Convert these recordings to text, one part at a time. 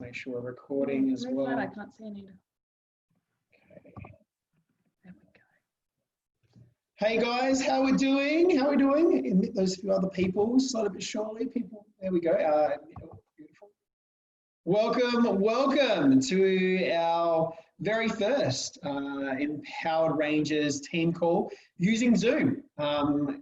Make sure we're recording as well. I can't see Anita. Okay. There we go. Hey guys, how we doing? How we doing? Admit those few other people, slide a bit shortly. People, there we go. Beautiful. Welcome to our very first Empowered Rangers team call using Zoom.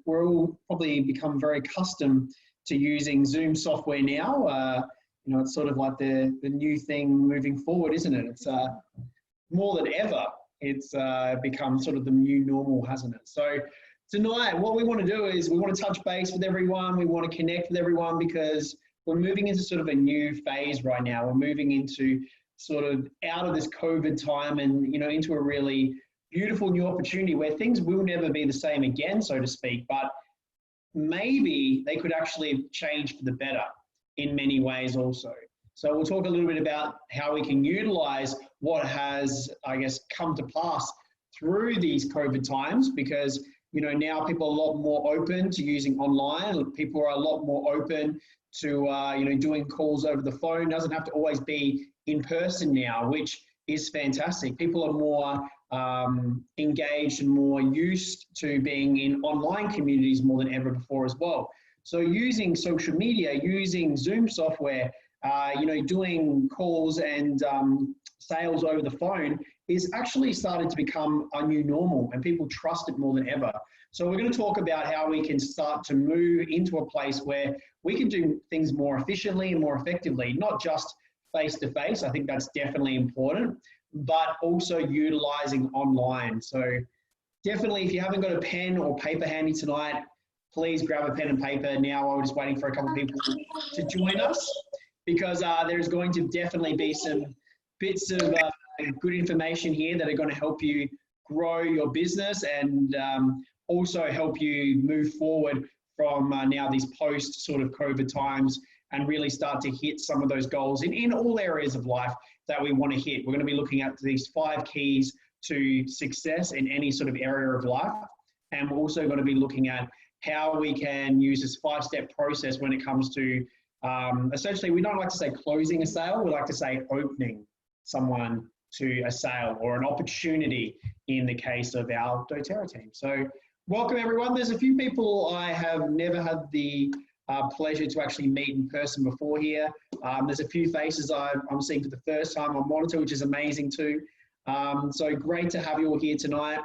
We're all probably become very accustomed to using Zoom software now. You know, it's sort of like the new thing moving forward, isn't it? It's more than ever, it's become sort of the new normal, hasn't it? So tonight, what we want to do is we want to touch base with everyone. We want to connect with everyone because we're moving into sort of a new phase right now. We're moving into sort of out of this COVID time and, you know, into a really beautiful new opportunity where things will never be the same again, so to speak, but maybe they could actually change for the better in many ways also. So we'll talk a little bit about how we can utilize what has, I guess, come to pass through these COVID times because, you know, now people are a lot more open to using online. People are a lot more open to, you know, doing calls over the phone. It doesn't have to always be in person now, which is fantastic. People are more engaged and more used to being in online communities more than ever before as well. So using social media, using Zoom software, you know, doing calls and sales over the phone is actually starting to become a new normal and people trust it more than ever. So we're going to talk about how we can start to move into a place where we can do things more efficiently and more effectively, not just face-to-face. I think that's definitely important, but also utilizing online. So definitely, if you haven't got a pen or paper handy tonight, please grab a pen and paper now while we're just waiting for a couple of people to join us because there's going to definitely be some bits of good information here that are going to help you grow your business and also help you move forward from now these post sort of COVID times and really start to hit some of those goals in all areas of life that we want to hit. We're going to be looking at these 5 keys to success in any sort of area of life. And we're also going to be looking at how we can use this 5-step process when it comes to, essentially, we don't like to say closing a sale, we like to say opening someone to a sale or an opportunity in the case of our doTERRA team. So welcome everyone. There's a few people I have never had the pleasure to actually meet in person before here. There's a few faces I'm seeing for the first time on monitor, which is amazing too. So great to have you all here tonight.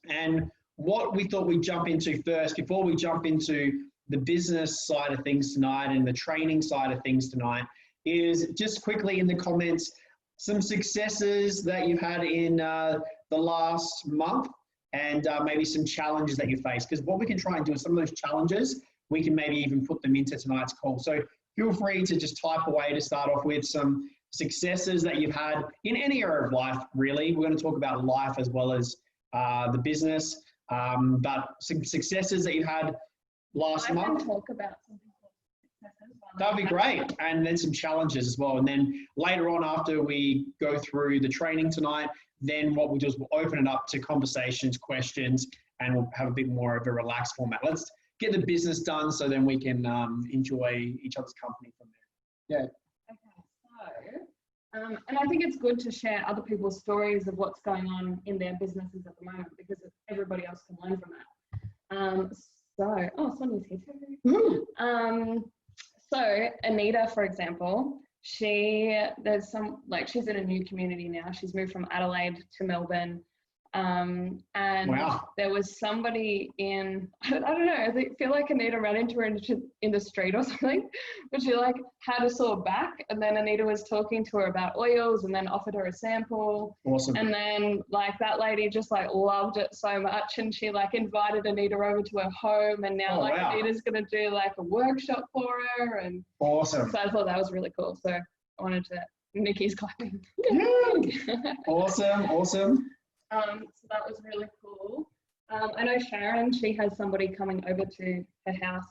And what we thought we'd jump into first, before we jump into the business side of things tonight and the training side of things tonight, is just quickly in the comments, some successes that you've had in the last month and maybe some challenges that you face. Because what we can try and do is some of those challenges, we can maybe even put them into tonight's call. So feel free to just type away to start off with some successes that you've had in any area of life, really. We're going to talk about life as well as the business. But some successes that you had last month. I can talk about something called successes. That'd be great. And then some challenges as well. And then later on, after we go through the training tonight, then what we'll do is we'll open it up to conversations, questions, and we'll have a bit more of a relaxed format. Let's get the business done so then we can enjoy each other's company from there. Yeah. Okay, so, and I think it's good to share other people's stories of what's going on in their businesses at the moment because everybody else can learn from that. Oh, Sonia's here too. So Anita, for example, she's in a new community now. She's moved from Adelaide to Melbourne. And wow. There was somebody in, I don't know, I feel like Anita ran into her in the street or something, but she like had a sore back, and then Anita was talking to her about oils and then offered her a sample. Awesome. And then like that lady just like loved it so much, and she like invited Anita over to her home, and now wow. Anita's gonna do like a workshop for her. And awesome. So I thought that was really cool. So I wanted to, Nikki's clapping. Awesome. So that was really cool. I know Sharon, she has somebody coming over to her house.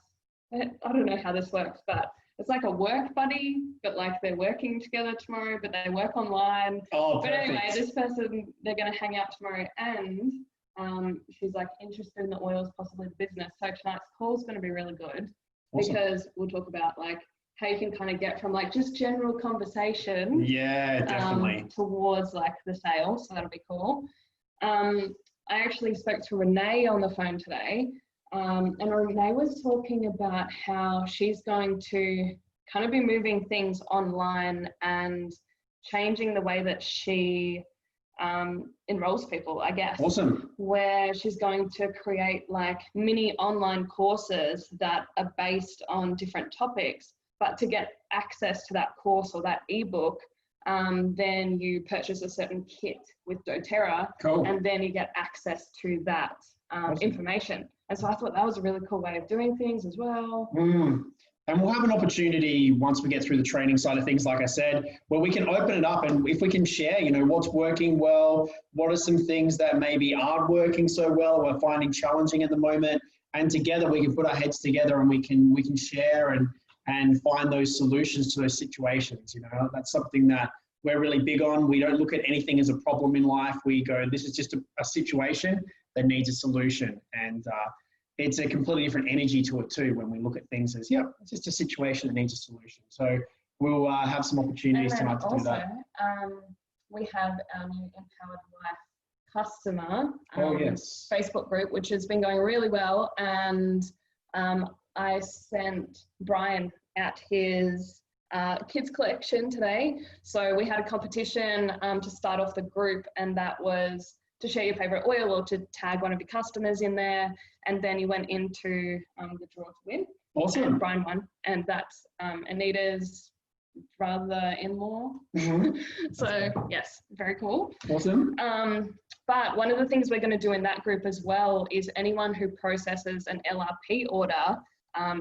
I don't know how this works, but it's like a work buddy, but like they're working together tomorrow, but they work online. Oh, but perfect. Anyway, this person, they're going to hang out tomorrow, and she's like interested in the oils, possibly the business. So tonight's call is going to be really good. Awesome. Because we'll talk about like how you can kind of get from like just general conversation, Yeah, definitely. towards like the sale. So that'll be cool. I actually spoke to Renee on the phone today, and Renee was talking about how she's going to kind of be moving things online and changing the way that she enrolls people, I guess. Awesome. Where she's going to create like mini online courses that are based on different topics, but to get access to that course or that ebook, then you purchase a certain kit with doTERRA, Cool. and then you get access to that information. And so I thought that was a really cool way of doing things as well. And we'll have an opportunity once we get through the training side of things, like I said, where we can open it up, and if we can share, you know, what's working well, what are some things that maybe aren't working so well, we're finding challenging at the moment, and together we can put our heads together and we can share and find those solutions to those situations. You know, that's something that we're really big on. We don't look at anything as a problem in life. We go, this is just a situation that needs a solution. And it's a completely different energy to it too when we look at things as, yeah, it's just a situation that needs a solution. So we'll have some opportunities tonight to do that. We have our new Empowered Life customer Yes. Facebook group, which has been going really well. And I sent Brian out his kids collection today. So we had a competition to start off the group, and that was to share your favorite oil or to tag one of your customers in there. And then you went into the draw to win. Awesome. And Brian won, and that's Anita's brother-in-law. So yes, very cool. Awesome. But one of the things we're going to do in that group as well is anyone who processes an LRP order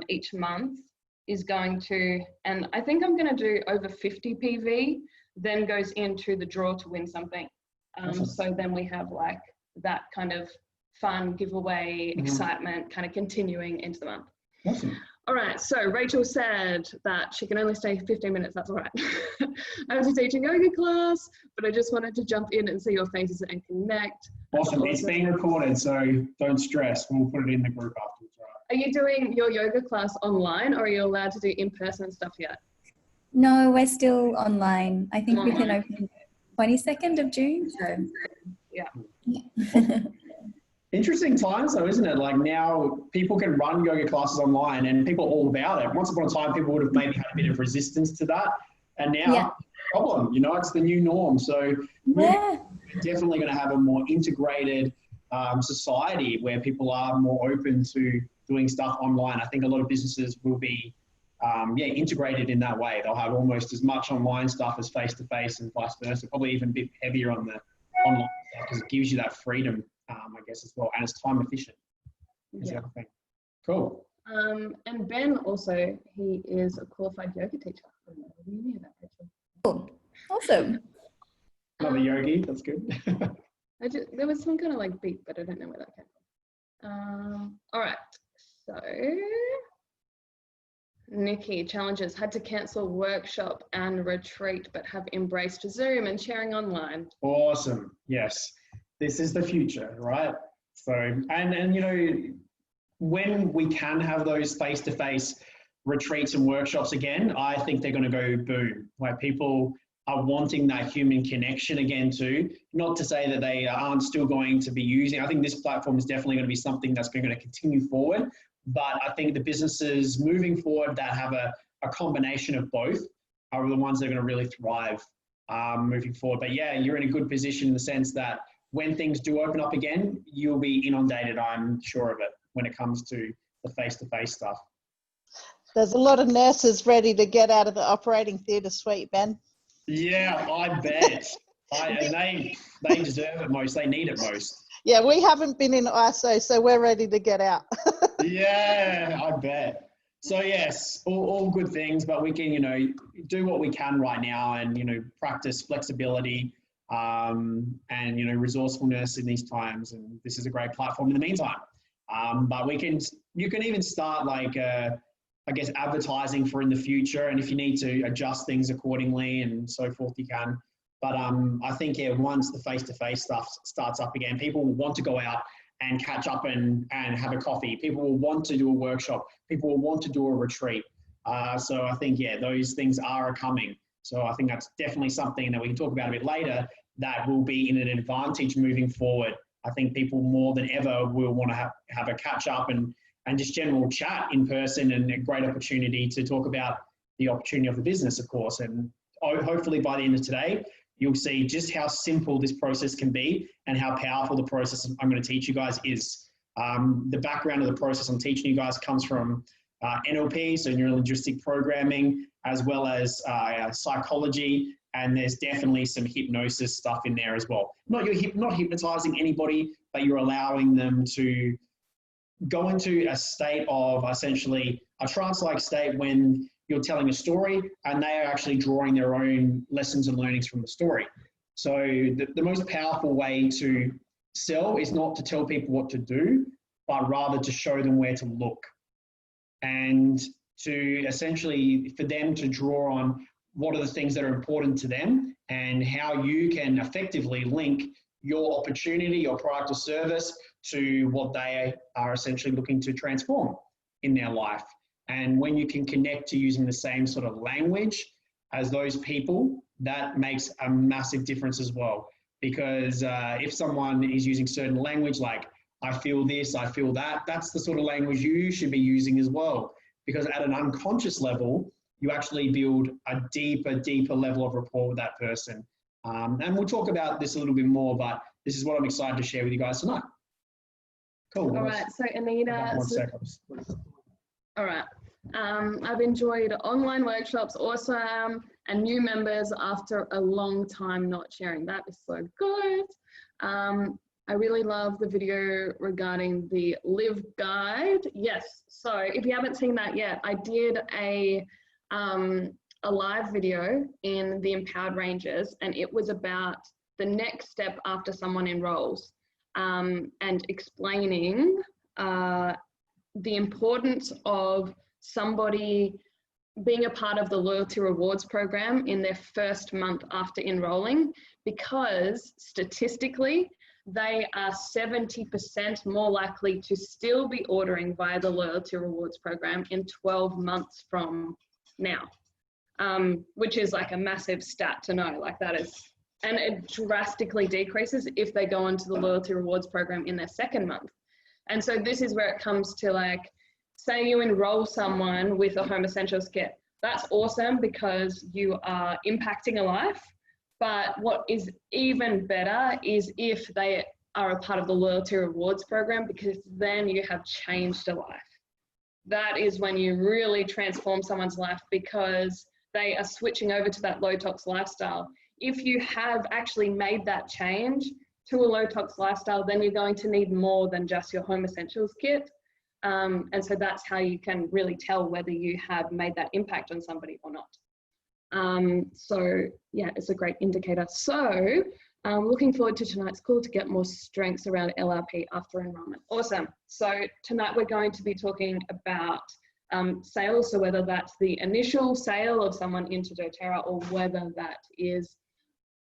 each month is going to, and I think I'm going to do over 50 PV, then goes into the draw to win something. Awesome. So then we have like that kind of fun giveaway excitement kind of continuing into the month. Awesome. All right, so Rachel said that she can only stay 15 minutes, that's all right. I was teaching yoga class, but I just wanted to jump in and see your faces and connect. Awesome. It's being recorded, so don't stress. We'll put it in the group afterwards, right? Are you doing your yoga class online, or are you allowed to do in-person stuff yet? No, we're still online. I think we can open 22nd of June. So yeah. Interesting times though, isn't it? Like now people can run yoga classes online and people are all about it. Once upon a time, people would have maybe had a bit of resistance to that. And now, problem, you know, it's the new norm. So we're definitely going to have a more integrated society where people are more open to doing stuff online. I think a lot of businesses will be integrated in that way. They'll have almost as much online stuff as face-to-face and vice versa, probably even a bit heavier on the online stuff because it gives you that freedom, I guess, as well. And it's time efficient. Is the other thing. Cool. And Ben also, he is a qualified yoga teacher. I don't know whether you knew that, Rachel. cool. Awesome. Another yogi, that's good. There was some kind of like beat, but I don't know where that came from. All right, so Nikki, challenges, had to cancel workshop and retreat, but have embraced Zoom and sharing online. Awesome. Yes. This is the future, right? So, and you know, when we can have those face-to-face retreats and workshops again, I think they're going to go boom, where people are wanting that human connection again too. Not to say that they aren't still going to be using, I think this platform is definitely going to be something that's going to continue forward. But I think the businesses moving forward that have a combination of both are the ones that are going to really thrive moving forward. But yeah, you're in a good position in the sense that when things do open up again, you'll be inundated, I'm sure of it, when it comes to the face-to-face stuff. There's a lot of nurses ready to get out of the operating theatre suite, Ben. Yeah, I bet. And they deserve it most. They need it most. Yeah, we haven't been in ISO, so we're ready to get out. Yeah, I bet. So yes, all good things, but we can, you know, do what we can right now and, you know, practice flexibility and, you know, resourcefulness in these times. And this is a great platform in the meantime. But you can even start like, I guess, advertising for in the future. And if you need to adjust things accordingly and so forth, you can. But I think, yeah, once the face-to-face stuff starts up again, people will want to go out and catch up and have a coffee. People will want to do a workshop. People will want to do a retreat. So I think, yeah, those things are coming. So I think that's definitely something that we can talk about a bit later that will be in an advantage moving forward. I think people more than ever will want to have a catch up and just general chat in person, and a great opportunity to talk about the opportunity of the business, of course. And hopefully by the end of today, you'll see just how simple this process can be and how powerful the process I'm going to teach you guys is. The background of the process I'm teaching you guys comes from NLP, so neuro-linguistic programming, as well as psychology, and there's definitely some hypnosis stuff in there as well. Not hypnotizing anybody, but you're allowing them to go into a state of essentially a trance-like state when you're telling a story and they are actually drawing their own lessons and learnings from the story. So the most powerful way to sell is not to tell people what to do, but rather to show them where to look, and to essentially for them to draw on what are the things that are important to them and how you can effectively link your opportunity, your product or service to what they are essentially looking to transform in their life. And when you can connect to using the same sort of language as those people, that makes a massive difference as well. Because if someone is using certain language like, I feel this, I feel that, that's the sort of language you should be using as well. Because at an unconscious level, you actually build a deeper level of rapport with that person. And we'll talk about this a little bit more, but this is what I'm excited to share with you guys tonight. Cool. All right, so Anita. All right. I've enjoyed online workshops, awesome, and new members after a long time not sharing. That is so good. I really love the video regarding the Live Guide. Yes, so if you haven't seen that yet, I did a live video in the Empowered Rangers, and it was about the next step after someone enrolls, and explaining the importance of somebody being a part of the loyalty rewards program in their first month after enrolling, because statistically they are 70% more likely to still be ordering via the loyalty rewards program in 12 months from now, which is like a massive stat to know. Like that is, and it drastically decreases if they go into the loyalty rewards program in their second month. And so this is where it comes to, like, say you enroll someone with a Home Essentials kit. That's awesome because you are impacting a life. But what is even better is if they are a part of the loyalty rewards program, because then you have changed a life. That is when you really transform someone's life, because they are switching over to that low tox lifestyle. If you have actually made that change to a low tox lifestyle, then you're going to need more than just your Home Essentials kit. And so that's how you can really tell whether you have made that impact on somebody or not. So yeah, it's a great indicator. So looking forward to tonight's call to get more strengths around LRP after enrollment. Awesome. So tonight we're going to be talking about sales. So whether that's the initial sale of someone into doTERRA, or whether that is,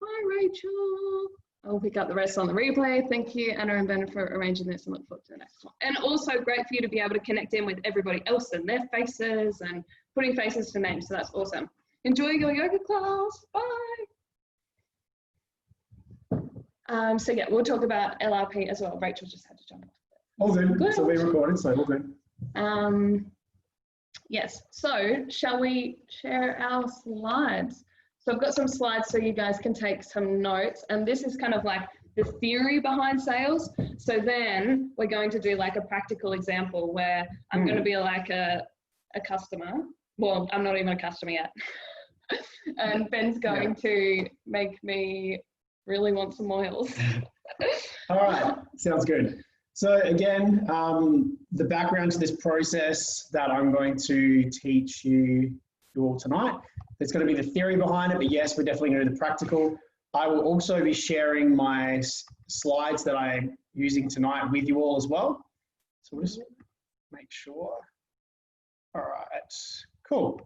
hi Rachel, I'll pick up the rest on the replay. Thank you, Anna and Ben, for arranging this, and look forward to the next one. And also great for you to be able to connect in with everybody else and their faces and putting faces to names. So that's awesome. Enjoy your yoga class. Bye. So yeah, we'll talk about LRP as well. Rachel just had to jump off. All good. Good. So we recorded, so all good. Yes, so shall we share our slides? So I've got some slides so you guys can take some notes, and this is kind of like the theory behind sales. So then we're going to do like a practical example where I'm going to be like a customer. Well, I'm not even a customer yet. And Ben's going to make me really want some oils. All right, sounds good. So again, the background to this process that I'm going to teach you all tonight, there's going to be the theory behind it, but yes, we're definitely going to do the practical. I will also be sharing my slides that I'm using tonight with you all as well. So we'll just make sure. All right, cool.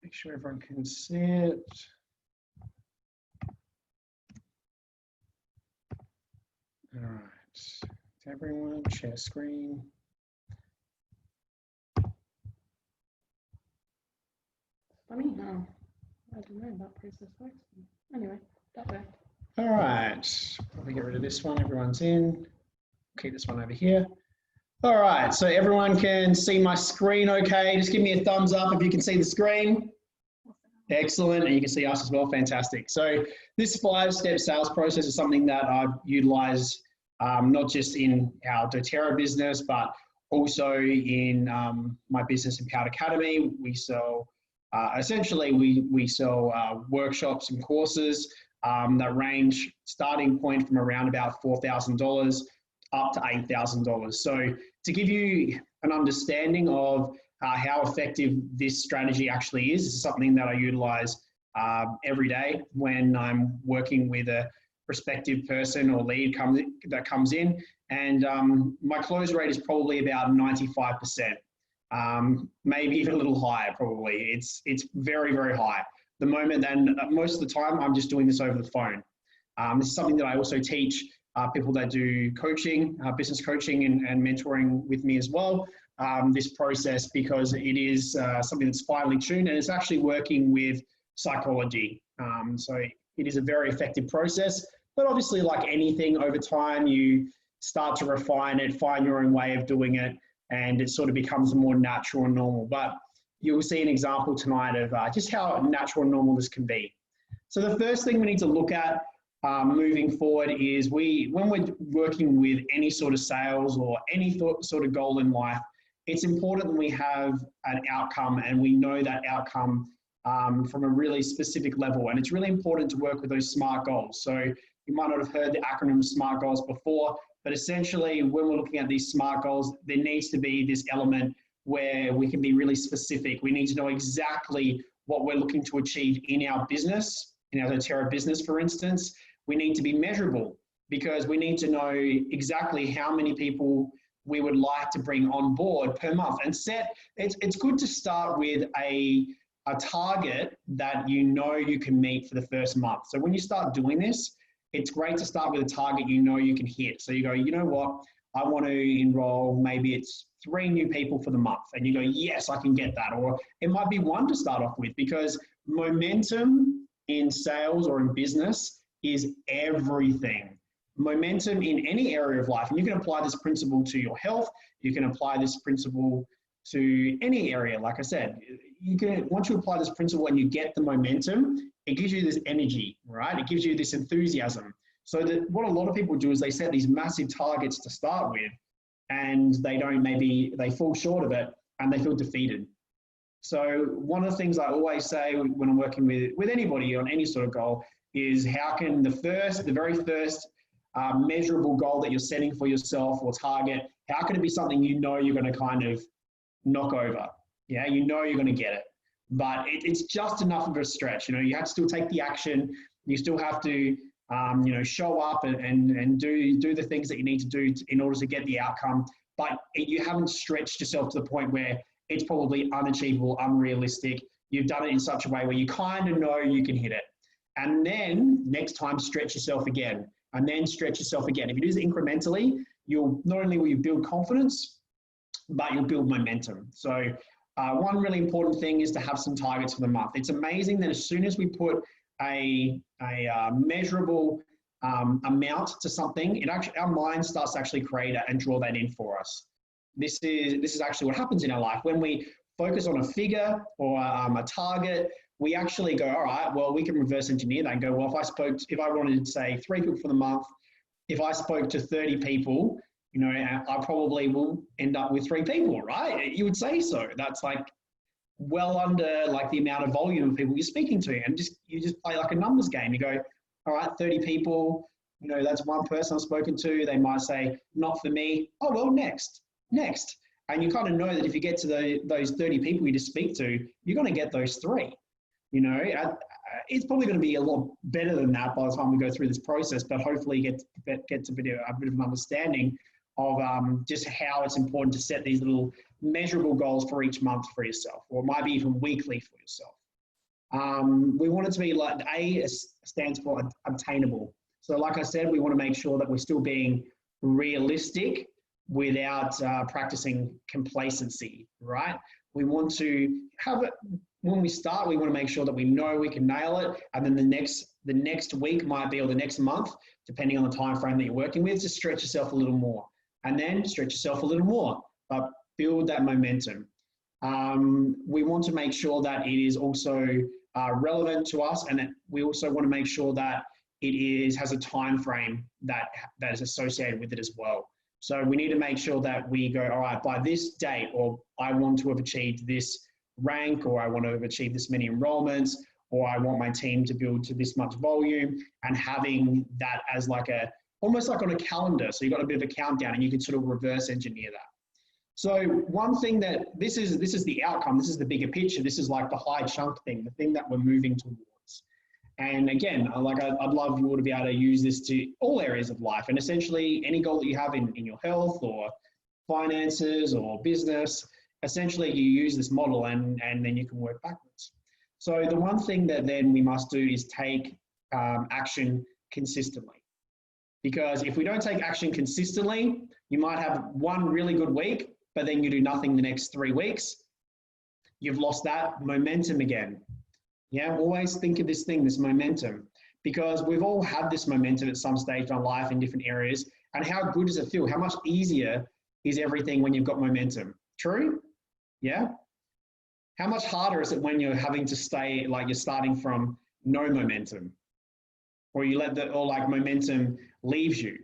Make sure everyone can see it. All right, everyone, share screen. Funny how, I don't know, that process works. Anyway, that worked. All right, probably get rid of this one. Everyone's in. Keep this one over here. All right, so everyone can see my screen okay. Just give me a thumbs up if you can see the screen. Excellent, and you can see us as well, fantastic. So this 5-step sales process is something that I've utilized not just in our doTERRA business, but also in my business Empowered Academy. We sell, essentially we sell workshops and courses that range starting point from around about $4,000 up to $8,000. So to give you an understanding of how effective this strategy actually is, this is something that I utilize every day when I'm working with a prospective person or lead that comes in. And my close rate is probably about 95%, maybe even a little higher probably. It's very, very high. The moment, and most of the time, I'm just doing this over the phone. This is something that I also teach people that do coaching, business coaching and mentoring with me as well. This process, because it is something that's finely tuned and it's actually working with psychology. So it is a very effective process, but obviously like anything over time, you start to refine it, find your own way of doing it, and it sort of becomes more natural and normal. But you'll see an example tonight of just how natural and normal this can be. So the first thing we need to look at moving forward is when we're working with any sort of sales or any sort of goal in life, it's important that we have an outcome and we know that outcome from a really specific level. And it's really important to work with those SMART goals. So you might not have heard the acronym SMART goals before, but essentially when we're looking at these SMART goals, there needs to be this element where we can be really specific. We need to know exactly what we're looking to achieve in our business, in our doTERRA business, for instance. We need to be measurable because we need to know exactly how many people we would like to bring on board per month and it's good to start with a target that you know you can meet for the first month. So when you start doing this, it's great to start with a target you know you can hit. So you go, you know what, I want to enroll, maybe it's 3 new people for the month. And you go, yes, I can get that. Or it might be 1 to start off with, because momentum in sales or in business is everything. Momentum in any area of life, and you can apply this principle to your health, you can apply this principle to any area. Like I said, once you apply this principle and you get the momentum, it gives you this energy, right? It gives you this enthusiasm. So that what a lot of people do is they set these massive targets to start with, and they fall short of it and they feel defeated. So one of the things I always say when I'm working with anybody on any sort of goal is how can the very first measurable goal that you're setting for yourself or target, how can it be something you know you're going to kind of knock over? Yeah, you know you're going to get it, but it's just enough of a stretch. You know, you have to still take the action. You still have to, you know, show up and do the things that you need to do in order to get the outcome. But you haven't stretched yourself to the point where it's probably unachievable, unrealistic. You've done it in such a way where you kind of know you can hit it. And then next time, stretch yourself again, and then stretch yourself again. If you do this incrementally, you'll not only will you build confidence, but you'll build momentum. So one really important thing is to have some targets for the month. It's amazing that as soon as we put a measurable amount to something, our mind starts to actually create it and draw that in for us. This is actually what happens in our life. When we focus on a figure or a target, we actually go, all right, well, we can reverse engineer that and go, well, if I wanted to say 3 people for the month, if I spoke to 30 people, you know, I probably will end up with 3 people, right? You would say so. That's like well under like the amount of volume of people you're speaking to. And you just play like a numbers game. You go, all right, 30 people, you know, that's one person I've spoken to. They might say, not for me. Oh, well, next. And you kind of know that if you get to those 30 people you just speak to, you're going to get those 3. You know, it's probably going to be a lot better than that by the time we go through this process, but hopefully get to a bit of an understanding of just how it's important to set these little measurable goals for each month for yourself, or maybe even weekly for yourself. We want it to be like, A stands for obtainable. So like I said, we want to make sure that we're still being realistic without practicing complacency, right? We want to have when we start, we want to make sure that we know we can nail it. And then the next week might be, or the next month, depending on the time frame that you're working with, just stretch yourself a little more. And then stretch yourself a little more, but build that momentum. We want to make sure that it is also relevant to us, and we also want to make sure that it has a time frame that is associated with it as well. So we need to make sure that we go, all right, by this date, or I want to have achieved this rank, or I want to have achieved this many enrollments, or I want my team to build to this much volume, and having that as like almost like on a calendar. So you've got a bit of a countdown, and you can sort of reverse engineer that. So one thing that this is the outcome, this is the bigger picture, this is like the high chunk thing, the thing that we're moving towards. And again, I'd love you all to be able to use this to all areas of life, and essentially any goal that you have in your health or finances or business, essentially you use this model and then you can work backwards. So the one thing that then we must do is take action consistently. Because if we don't take action consistently, you might have one really good week, but then you do nothing the next 3 weeks. You've lost that momentum again. Yeah, always think of this thing, this momentum, because we've all had this momentum at some stage in our life in different areas. And how good does it feel? How much easier is everything when you've got momentum? True? Yeah. How much harder is it when you're having to stay, like you're starting from no momentum, or you let momentum leaves you?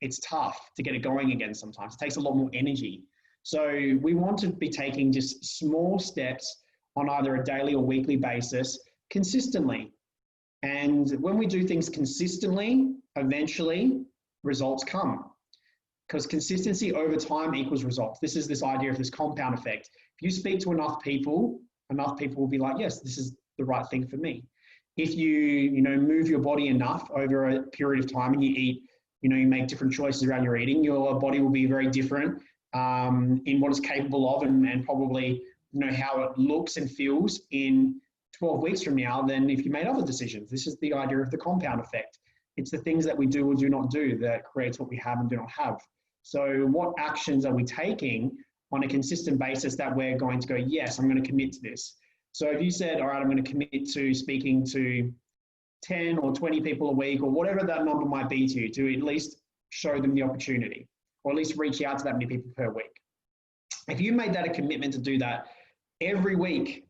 It's tough to get it going again sometimes. It takes a lot more energy. So we want to be taking just small steps on either a daily or weekly basis consistently. And when we do things consistently, eventually results come, because consistency over time equals results. This is this idea of this compound effect. If you speak to enough people will be like, yes, this is the right thing for me. If you move your body enough over a period of time and you eat, you make different choices around your eating, your body will be very different in what it's capable of, and probably how it looks and feels in 12 weeks from now than if you made other decisions. This is the idea of the compound effect. It's the things that we do or do not do that creates what we have and do not have. So what actions are we taking on a consistent basis that we're going to go, yes, I'm going to commit to this. So if you said, all right, I'm going to commit to speaking to 10 or 20 people a week, or whatever that number might be to you, to at least show them the opportunity, or at least reach out to that many people per week. If you made that a commitment to do that every week,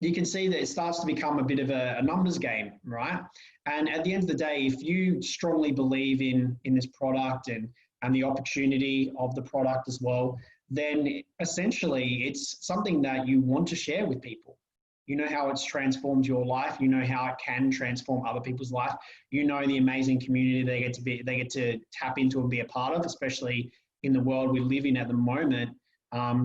you can see that it starts to become a bit of a numbers game, right? And at the end of the day, if you strongly believe in this product and the opportunity of the product as well, then essentially it's something that you want to share with people. You know how it's transformed your life. You know how it can transform other people's life. You know the amazing community they get to tap into and be a part of, especially in the world we live in at the moment.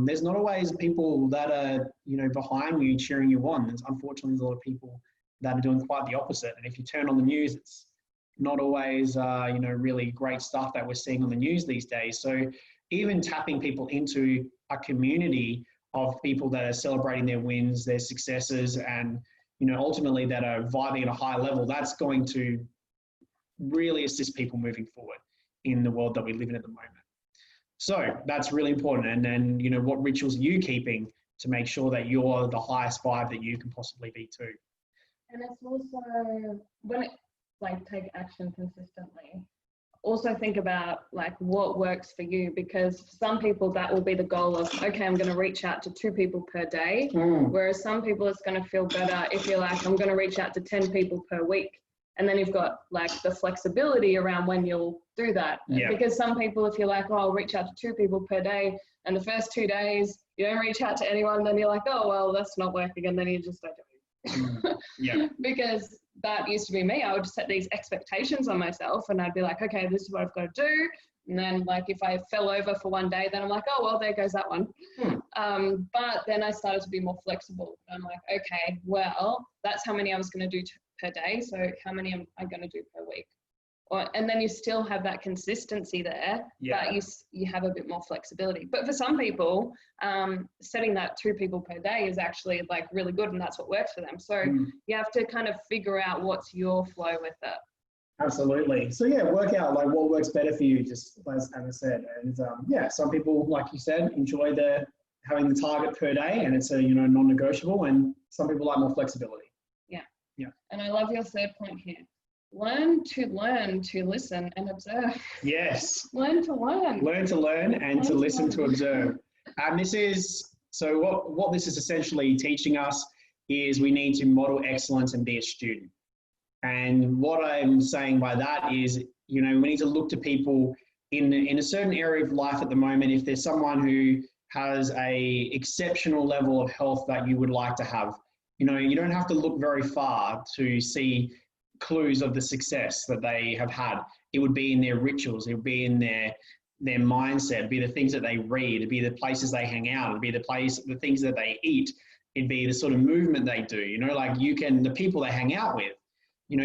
There's not always people that are behind you cheering you on. Unfortunately, there's a lot of people that are doing quite the opposite. And if you turn on the news, it's not always really great stuff that we're seeing on the news these days. So even tapping people into a community of people that are celebrating their wins, their successes, and ultimately that are vibing at a high level, that's going to really assist people moving forward in the world that we live in at the moment. So that's really important. And then, what rituals are you keeping to make sure that you're the highest vibe that you can possibly be too? And it's also, when it's like take action consistently, also think about like what works for you, because for some people that will be the goal of, okay, I'm going to reach out to 2 people per day. Whereas some people it's going to feel better if you're like, I'm going to reach out to 10 people per week. And then you've got like the flexibility around when you'll do that. Yeah. Because some people, if you're like, oh, I'll reach out to 2 people per day, and the first 2 days you don't reach out to anyone, then you're like, oh, well, that's not working. And then you just don't do it. Yeah. Because that used to be me. I would set these expectations on myself and I'd be like, okay, this is what I've got to do. And then like if I fell over for one day, then I'm like, oh, well, there goes that one. But then I started to be more flexible. I'm like, okay, well, that's how many I was going to do per day. So how many am I going to do per week? And then you still have that consistency there, but you have a bit more flexibility. But for some people, setting that 2 people per day is actually like really good, and that's what works for them. So you have to kind of figure out what's your flow with it. Absolutely. So yeah, work out like what works better for you, just as Anna said. And some people, like you said, enjoy the having the target per day, and it's a non-negotiable. And some people like more flexibility. And I love your third point here. Learn to listen and observe. Yes. Learn to learn. Learn to learn and Learn to to listen to learn. observe. And this is, so what this is essentially teaching us is we need to model excellence and be a student. And what I'm saying by that is, we need to look to people in a certain area of life at the moment. If there's someone who has a exceptional level of health that you would like to have, you don't have to look very far to see clues of the success that they have had. It would be in their rituals. It would be in their mindset. It'd be the things that they read. It'd be the places they hang out. It'd be the things that they eat. It'd be the sort of movement they do. The people they hang out with.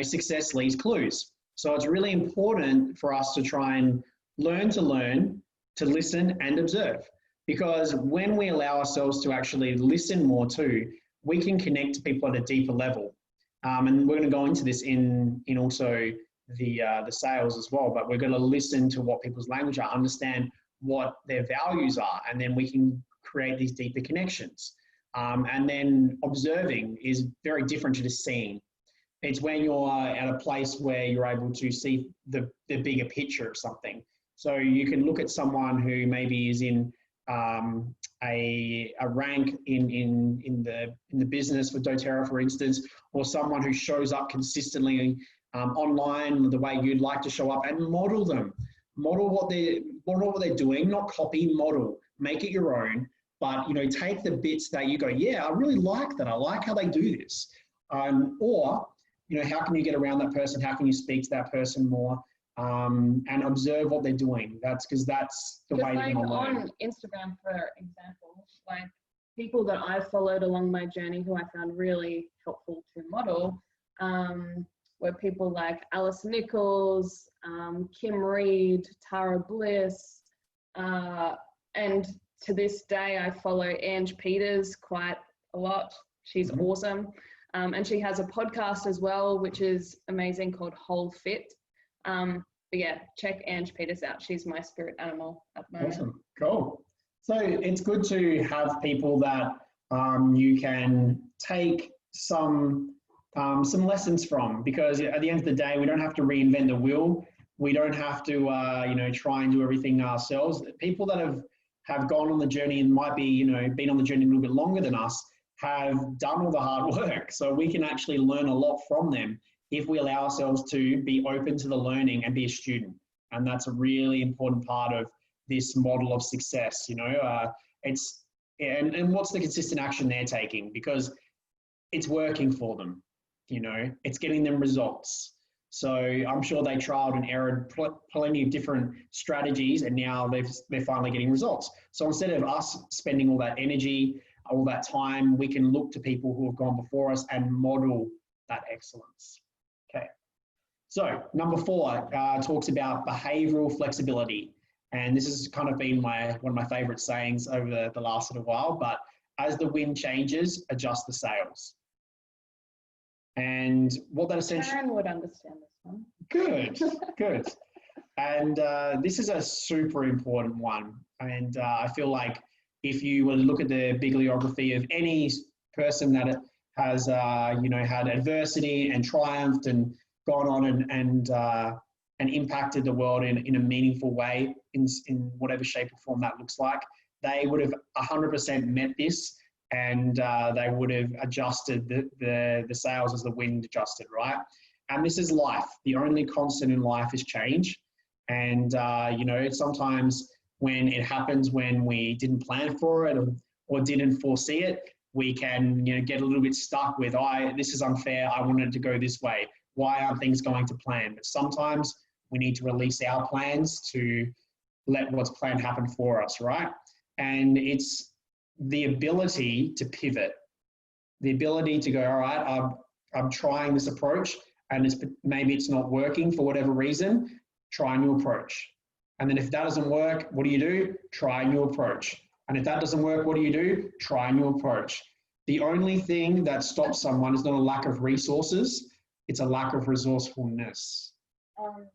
Success leaves clues. So it's really important for us to try and learn, to listen and observe. Because when we allow ourselves to actually listen more too, we can connect to people at a deeper level. And we're going to go into this in also the sales as well, but we're going to listen to what people's language are, understand what their values are, and then we can create these deeper connections. And then observing is very different to just seeing. It's when you're at a place where you're able to see the bigger picture of something. So you can look at someone who maybe is in a rank in the business for doTERRA, for instance, or someone who shows up consistently online the way you'd like to show up, and model them. Model what they're doing, not copy, model. Make it your own, but take the bits that you go, yeah, I really like that. I like how they do this. Or how can you get around that person? How can you speak to that person more? And observe what they're doing. That's the way you're going to learn. On Instagram, for example, like people that I followed along my journey who I found really helpful to model were people like Alice Nichols, Kim Reed, Tara Bliss, and to this day I follow Ange Peters quite a lot. She's awesome. And she has a podcast as well, which is amazing, called Whole Fit. But yeah, check Ange Peters out. She's my spirit animal at the moment. Awesome, cool. So it's good to have people that you can take some lessons from, because at the end of the day, we don't have to reinvent the wheel. We don't have to try and do everything ourselves. People that have gone on the journey and might be been on the journey a little bit longer than us have done all the hard work. So we can actually learn a lot from them if we allow ourselves to be open to the learning and be a student. And that's a really important part of this model of success. And what's the consistent action they're taking, because it's working for them. It's getting them results. So I'm sure they trialed and errored plenty of different strategies, and now they're finally getting results. So instead of us spending all that energy, all that time, we can look to people who have gone before us and model that excellence. Okay. So number 4 talks about behavioral flexibility. And this has kind of been one of my favorite sayings over the last little while, but as the wind changes, adjust the sails. And what that essentially... Karen would understand this one. Good, good. And this is a super important one. And I feel like if you were to look at the bibliography of any person that has, had adversity and triumphed and gone on and impacted the world in a meaningful way, in whatever shape or form that looks like, they would have 100% met this, and they would have adjusted the sails as the wind adjusted, right? And this is life. The only constant in life is change. And, sometimes when it happens, when we didn't plan for it or didn't foresee it, we can, get a little bit stuck with, this is unfair. I wanted to go this way. Why aren't things going to plan? But sometimes we need to release our plans to let what's planned happen for us, right? And it's the ability to pivot, the ability to go, all right, I'm trying this approach, and maybe it's not working for whatever reason. Try a new approach. And then if that doesn't work, what do? Try a new approach. And if that doesn't work, what do? Try a new approach. The only thing that stops someone is not a lack of resources, it's a lack of resourcefulness. One of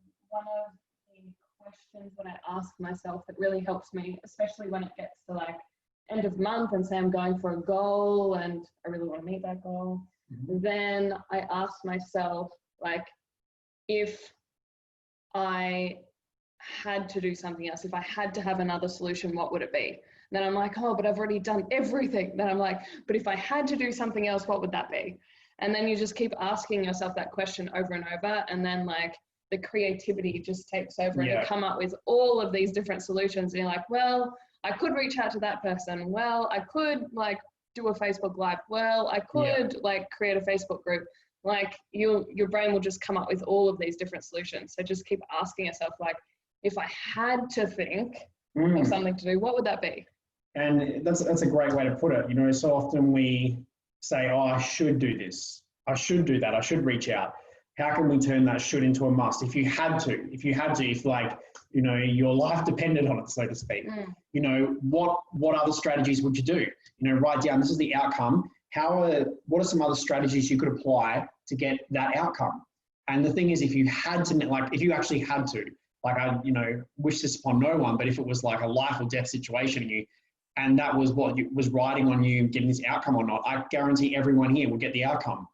the questions that I ask myself that really helps me, especially when it gets to like end of month and say I'm going for a goal and I really want to meet that goal, then I ask myself, like, if I had to do something else, if I had to have another solution, what would it be? Then I'm like, oh, but I've already done everything. Then I'm like, but if I had to do something else, what would that be? And then you just keep asking yourself that question over and over. And then like the creativity just takes over and you come up with all of these different solutions. And you're like, well, I could reach out to that person. Well, I could like do a Facebook Live. Well, I could like create a Facebook group. Like your brain will just come up with all of these different solutions. So just keep asking yourself, like, if I had to think of something to do, what would that be? And that's a great way to put it. You know, so often we say, oh, I should do this. I should do that. I should reach out. How can we turn that should into a must? If you had to, if like, you know, your life depended on it, so to speak, you know, what other strategies would you do? You know, write down, this is the outcome. What are some other strategies you could apply to get that outcome? And the thing is, if you had to, like, if you actually had to, like, I, you know, wish this upon no one, but if it was like a life or death situation and that was what was riding on you getting this outcome or not, I guarantee everyone here would get the outcome.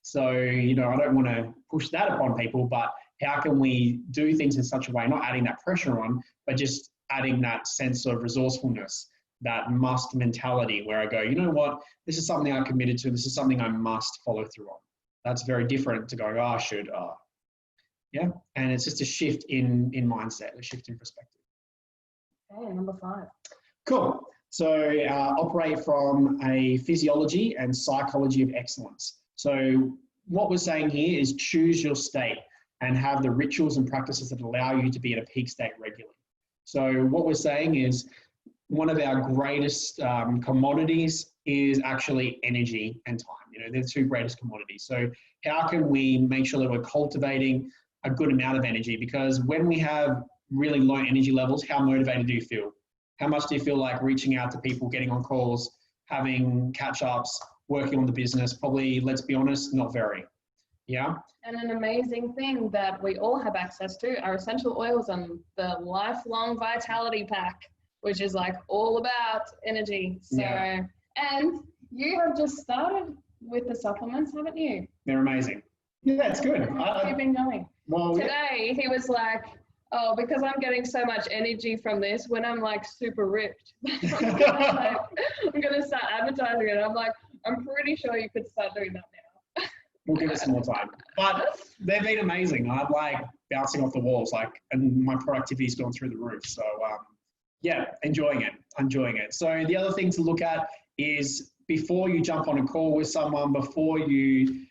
So, you know, I don't want to push that upon people, but how can we do things in such a way, not adding that pressure on, but just adding that sense of resourcefulness, that must mentality where I go, you know what, this is something I committed to, this is something I must follow through on. That's very different to going, oh, I should, yeah. And it's just a shift in mindset, a shift in perspective. Okay, number 5. Cool. So operate from a physiology and psychology of excellence. So what we're saying here is choose your state and have the rituals and practices that allow you to be at a peak state regularly. So what we're saying is one of our greatest commodities is actually energy and time. You know, they're the 2 greatest commodities. So how can we make sure that we're cultivating a good amount of energy? Because when we have really low energy levels, how motivated do you feel? How much do you feel like reaching out to people, getting on calls, having catch-ups, working on the business? Probably, let's be honest, not very. Yeah. And an amazing thing that we all have access to are essential oils and the lifelong vitality pack, which is like all about energy. So, and you have just started with the supplements, haven't you? They're amazing. Yeah, it's good. How have you been going? Well, today he was like, oh, because I'm getting so much energy from this when I'm like super ripped. I'm gonna start advertising it. I'm like, I'm pretty sure you could start doing that now. We'll give it some more time. But they've been amazing. I'm like bouncing off the walls, like, and my productivity's gone through the roof. So yeah, enjoying it. So the other thing to look at is before you jump on a call with someone, before you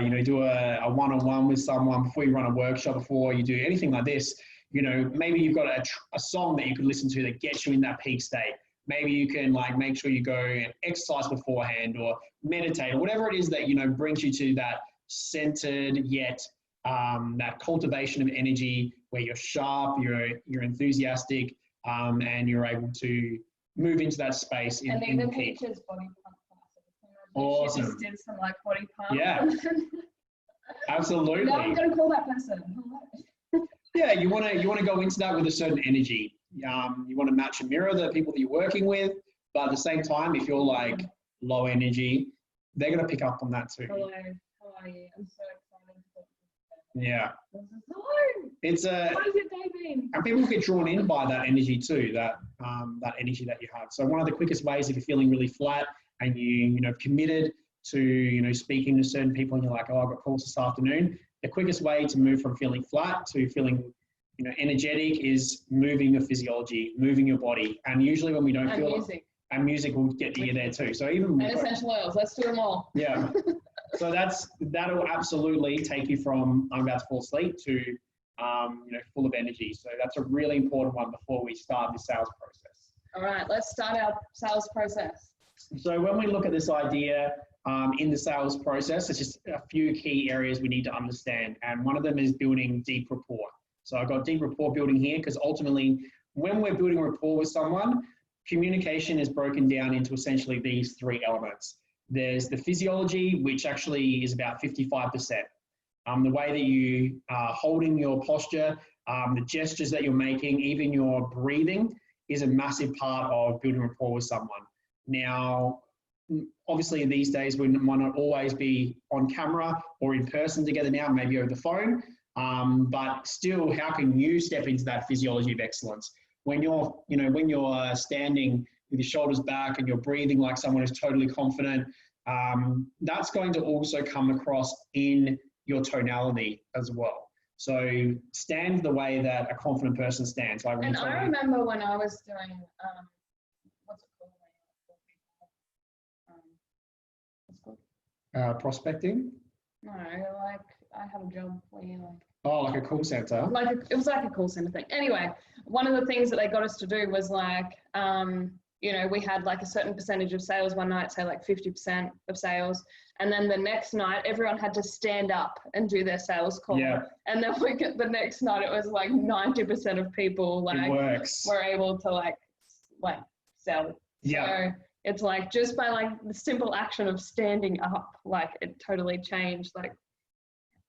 you know, do a one-on-one with someone, before you run a workshop, before you do anything like this, you know, maybe you've got a song that you could listen to that gets you in that peak state. Maybe you can like make sure you go and exercise beforehand or meditate or whatever it is that, you know, brings you to that centered yet that cultivation of energy where you're sharp, you're enthusiastic, and you're able to move into that space in and even peak. teachers body pump classes. Awesome. She just did some like body pump. Yeah. Absolutely. Now I'm gonna call that person. Yeah, you want to go into that with a certain energy. You want to match and mirror the people that you're working with, but at the same time, if you're like low energy, they're going to pick up on that too. Hello, how are you? I'm so excited. Yeah. Hello. It's What has your day been? and people get drawn in by that energy too, that energy that you have. So one of the quickest ways, if you're feeling really flat and you know committed to, you know, speaking to certain people and you're like, oh, I've got calls this afternoon, the quickest way to move from feeling flat to feeling, you know, energetic is moving your physiology, moving your body. And usually when we don't feel music. And music will get you there too. So even And essential oils. Let's do them all. yeah. So that'll absolutely take you from I'm about to fall asleep to you know, full of energy. So that's a really important one before we start the sales process. All right, let's start our sales process. So when we look at this idea in the sales process, there's just a few key areas we need to understand. And one of them is building deep rapport. So I've got deep rapport building here because ultimately when we're building rapport with someone, communication is broken down into essentially these 3 elements. There's the physiology, which actually is about 55%. The way that you are holding your posture, the gestures that you're making, even your breathing is a massive part of building rapport with someone. Now, obviously these days we might not always be on camera or in person together now, maybe over the phone, but still, how can you step into that physiology of excellence? When you're, when you're standing with your shoulders back and you're breathing like someone who's totally confident, that's going to also come across in your tonality as well. So stand the way that a confident person stands. Like And I remember when I was doing, what's it called? What's it called? Prospecting? No, like I had a job where you like. Oh, like a call center? It was like a call center thing. Anyway, one of the things that they got us to do was like, we had like a certain percentage of sales one night, say like 50% of sales. And then the next night, everyone had to stand up and do their sales call. Yeah. And then the next night, it was like 90% of people It works. were able to like sell. Yeah. So it's like just by like the simple action of standing up, like it totally changed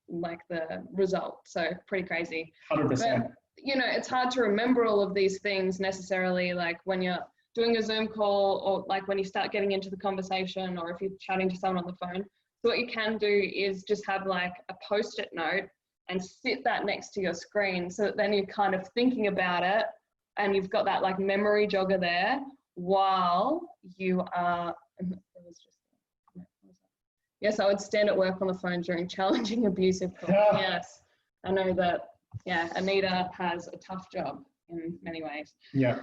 like the result. So pretty crazy. 100%. But, it's hard to remember all of these things necessarily, like when you're doing a Zoom call or like when you start getting into the conversation or if you're chatting to someone on the phone. So what you can do is just have like a post-it note and sit that next to your screen so that then you're kind of thinking about it and you've got that like memory jogger there while you are, yes, I would stand at work on the phone during challenging abusive calls. Yeah. Yes, I know that, Anita has a tough job in many ways. Yeah.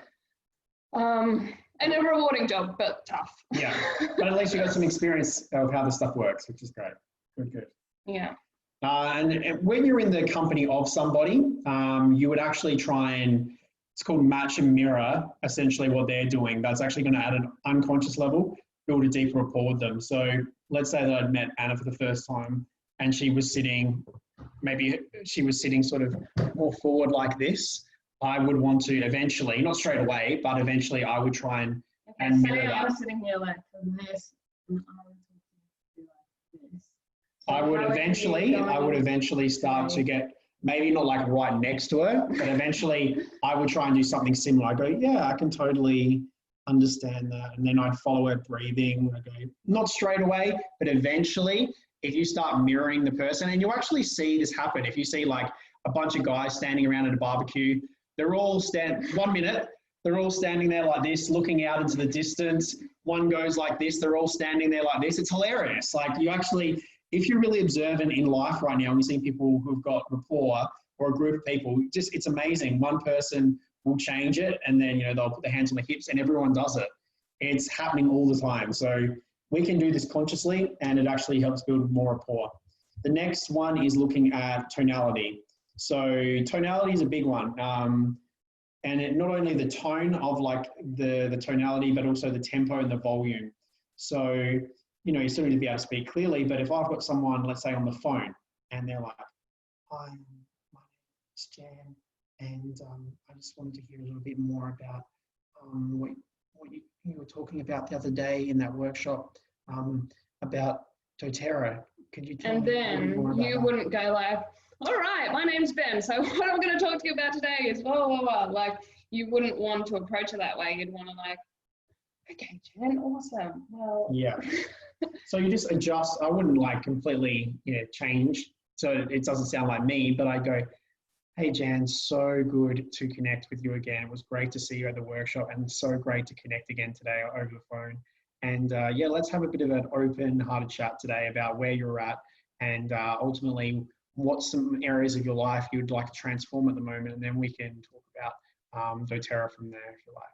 And a rewarding job, but tough. Yeah. But at least you got some experience of how this stuff works, which is great. Good. Yeah. And when you're in the company of somebody, you would actually try and, it's called match and mirror, essentially what they're doing. That's actually going to, at an unconscious level, build a deeper rapport with them. So let's say that I'd met Anna for the first time and she was sitting sort of more forward like this. I would want to eventually, not straight away, but eventually I would try and mirror that. I was sitting here like this, and I would eventually start to get, maybe not like right next to her, but eventually I would try and do something similar. I go, yeah, I can totally understand that. And then I'd follow her breathing. I go, not straight away, but eventually, if you start mirroring the person, and you'll actually see this happen. If you see like a bunch of guys standing around at a barbecue, they're all 1 minute, they're all standing there like this, looking out into the distance. One goes like this, they're all standing there like this. It's hilarious. Like you actually, if you're really observant in life right now and you see people who've got rapport or a group of people, it's amazing. One person will change it and then, they'll put their hands on the hips and everyone does it. It's happening all the time. So we can do this consciously and it actually helps build more rapport. The next one is looking at tonality. So tonality is a big one. And not only the tone of like the tonality, but also the tempo and the volume. So, you still need to be able to speak clearly, but if I've got someone, let's say on the phone, and they're like, hi, my name's Jan, and I just wanted to hear a little bit more about what you were talking about the other day in that workshop about doTERRA. Could you tell me a little more about that? Wouldn't go like, all right, my name's Ben, so what I'm going to talk to you about today is blah, blah, blah. Like, you wouldn't want to approach it that way. You'd want to like, okay, Jan, awesome. Well, yeah. So you just adjust. I wouldn't like completely, change so it doesn't sound like me, but I go, hey, Jan, so good to connect with you again. It was great to see you at the workshop and so great to connect again today over the phone. And let's have a bit of an open-hearted chat today about where you're at and ultimately what's some areas of your life you'd like to transform at the moment. And then we can talk about doTERRA from there if you like.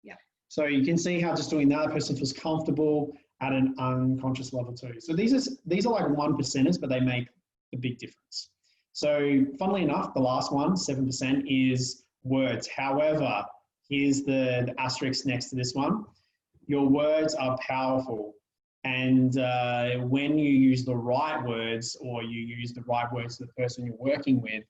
Yeah. So you can see how just doing that, a person feels comfortable at an unconscious level too. So these are like 1%ers, but they make a big difference. So funnily enough, the last one, 7%, is words. However, here's the asterisk next to this one. Your words are powerful. And when you use the right words or you use the right words to the person you're working with,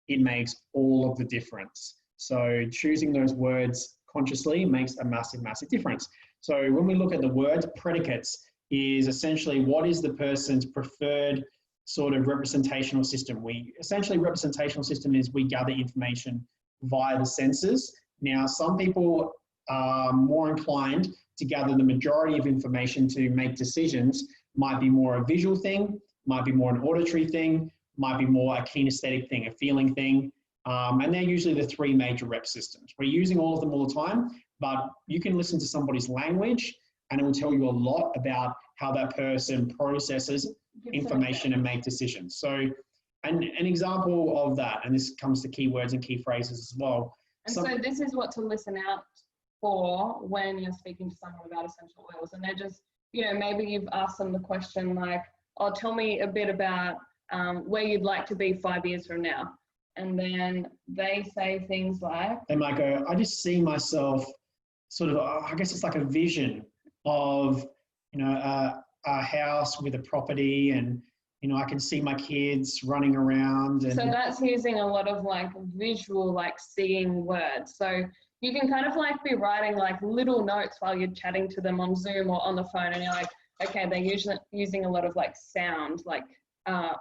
it makes all of the difference. So choosing those words consciously makes a massive, massive difference. So when we look at the words, predicates is essentially what is the person's preferred sort of representational system. Representational system is we gather information via the senses. Now, some people are more inclined to gather the majority of information to make decisions might be more a visual thing, might be more an auditory thing, might be more a kinesthetic thing, a feeling thing. And they're usually the three major rep systems. We're using all of them all the time, but you can listen to somebody's language and it will tell you a lot about how that person processes information and make decisions. So an example of that, and this comes to keywords and key phrases as well. And so this is what to listen out for when you're speaking to someone about essential oils. And they're just, you know, maybe you've asked them the question like, oh, tell me a bit about where you'd like to be 5 years from now. And then they say things like, they might go, I just see myself sort of, I guess it's like a vision of, you know, a house with a property, and, you know, I can see my kids running around. And so that's using a lot of like visual, like seeing words. So you can kind of like be writing like little notes while you're chatting to them on Zoom or on the phone, and you're like, okay, they're usually using a lot of like sound, like,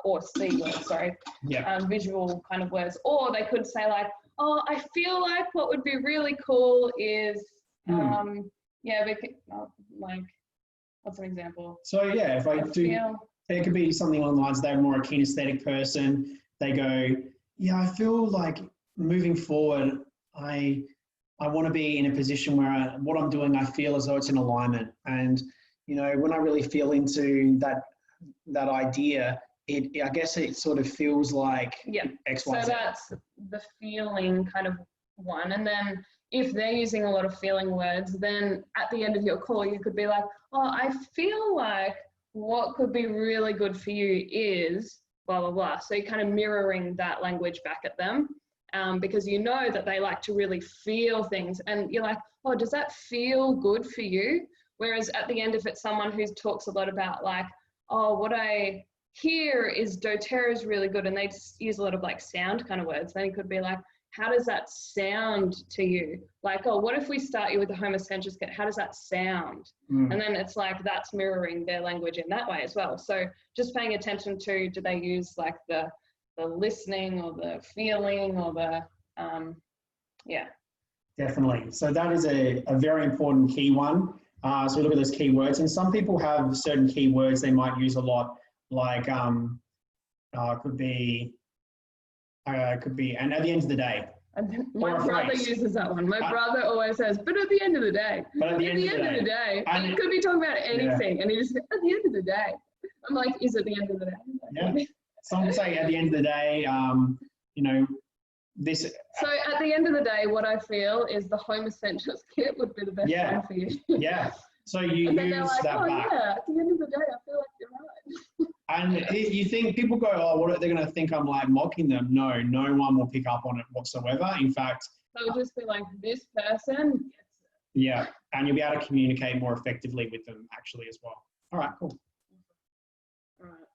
or C words, sorry, yeah. Visual kind of words. Or they could say like, oh, I feel like what would be really cool is, yeah, like, what's an example? So yeah, if I do, it could be something along the lines, they're more a kinesthetic person. They go, yeah, I feel like moving forward, I want to be in a position where what I'm doing, I feel as though it's in alignment. And, you know, when I really feel into that idea, I guess it sort of feels like X, Y, so Z. that's the feeling kind of one. And then if they're using a lot of feeling words, then at the end of your call, you could be like, oh, I feel like what could be really good for you is blah, blah, blah. So you're kind of mirroring that language back at them, because you know that they like to really feel things. And you're like, oh, does that feel good for you? Whereas at the end, if it's someone who talks a lot about like, oh, what I hear is doTERRA is really good, and they use a lot of like sound kind of words, then it could be like, how does that sound to you? Like, oh, what if we start you with the Home Essentials kit? How does that sound? And then it's like, that's mirroring their language in that way as well. So just paying attention to, do they use like the listening or the feeling or the, yeah. Definitely. So that is a very important key one. So we look at those keywords, and some people have certain keywords they might use a lot, like could be, and at the end of the day. My brother uses that one. My brother always says, but at the end of the day. But at the end of the day. And it could be talking about anything. And he just, at the end of the day. I'm like, is it the end of the day? Yeah. Some say at the end of the day, you know, this. So at the end of the day, what I feel is the Home Essentials kit would be the best one for you. Yeah. So you and use they're like, that oh, back. yeah, at the end of the day, I feel like you're right. And you think people go, oh, what are they going to think? I'm like mocking them. No, no one will pick up on it whatsoever. In fact, they'll just be like, this person gets it. Yeah, and you'll be able to communicate more effectively with them actually as well. All right, cool. All right.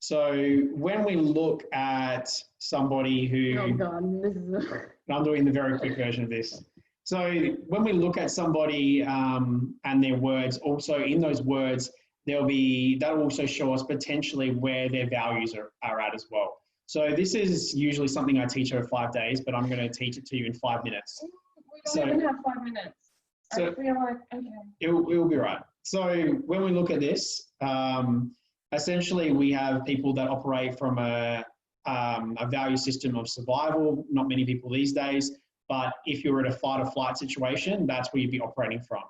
So when we look at somebody who, Oh God, this is I'm doing the very quick version of this. So when we look at somebody and their words, also in those words, that'll also show us potentially where their values are at as well. So this is usually something I teach over 5 days, but I'm going to teach it to you in 5 minutes. We don't even have 5 minutes. So I feel like, okay. It will be right. So when we look at this, essentially we have people that operate from a value system of survival. Not many people these days, but if you're in a fight or flight situation, that's where you'd be operating from.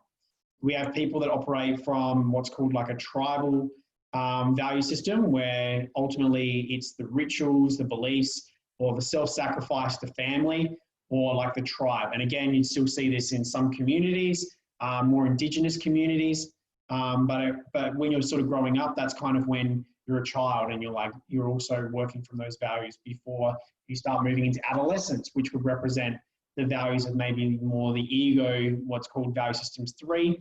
We have people that operate from what's called like a tribal value system, where ultimately it's the rituals, the beliefs, or the self-sacrifice to family, or like the tribe. And again, you'd still see this in some communities, more indigenous communities. But when you're sort of growing up, that's kind of when you're a child and you're also working from those values before you start moving into adolescence, which would represent the values of maybe more the ego, what's called value systems 3.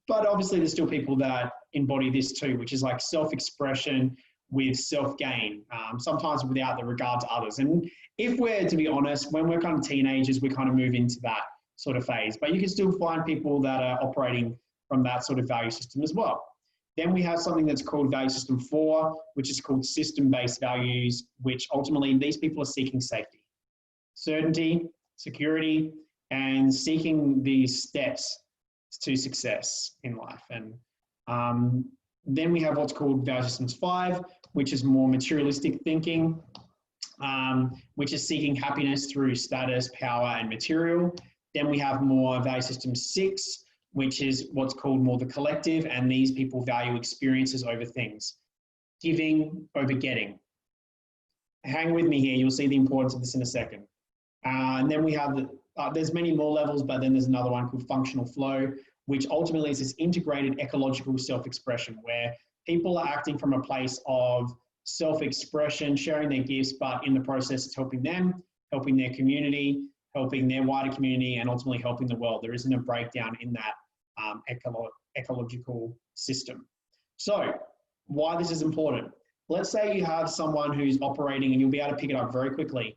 But obviously there's still people that embody this too, which is like self-expression with self-gain, sometimes without the regard to others. And if we're to be honest, when we're kind of teenagers, we kind of move into that sort of phase, but you can still find people that are operating from that sort of value system as well. Then we have something that's called value system 4, which is called system-based values, which ultimately these people are seeking safety, certainty, security, and seeking these steps to success in life. And then we have what's called Value Systems 5, which is more materialistic thinking, which is seeking happiness through status, power, and material. Then we have more Value System 6, which is what's called more the collective, and these people value experiences over things. Giving over getting. Hang with me here, you'll see the importance of this in a second. And then we have, there's many more levels, but then there's another one called functional flow, which ultimately is this integrated ecological self-expression, where people are acting from a place of self-expression, sharing their gifts, but in the process it's helping them, helping their community, helping their wider community, and ultimately helping the world. There isn't a breakdown in that ecological system. So why this is important. Let's say you have someone who's operating, and you'll be able to pick it up very quickly,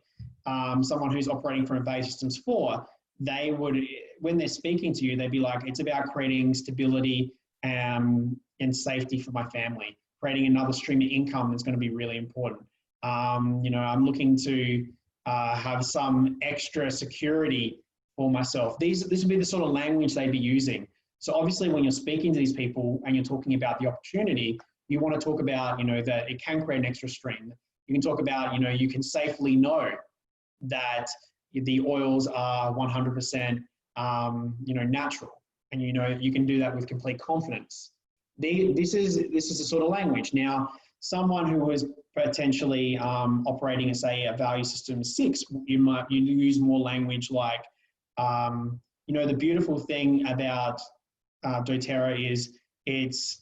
someone who's operating from a Value Systems 4, they would, when they're speaking to you, they'd be like, it's about creating stability and safety for my family, creating another stream of income that's going to be really important. You know, I'm looking to have some extra security for myself. This would be the sort of language they'd be using. So obviously when you're speaking to these people and you're talking about the opportunity, you want to talk about, you know, that it can create an extra stream. You can talk about, you know, you can safely know that the oils are 100%, you know, natural. And, you know, you can do that with complete confidence. This is the sort of language. Now, someone who is potentially operating as, say, a Value System 6, you use more language like, you know, the beautiful thing about doTERRA is it's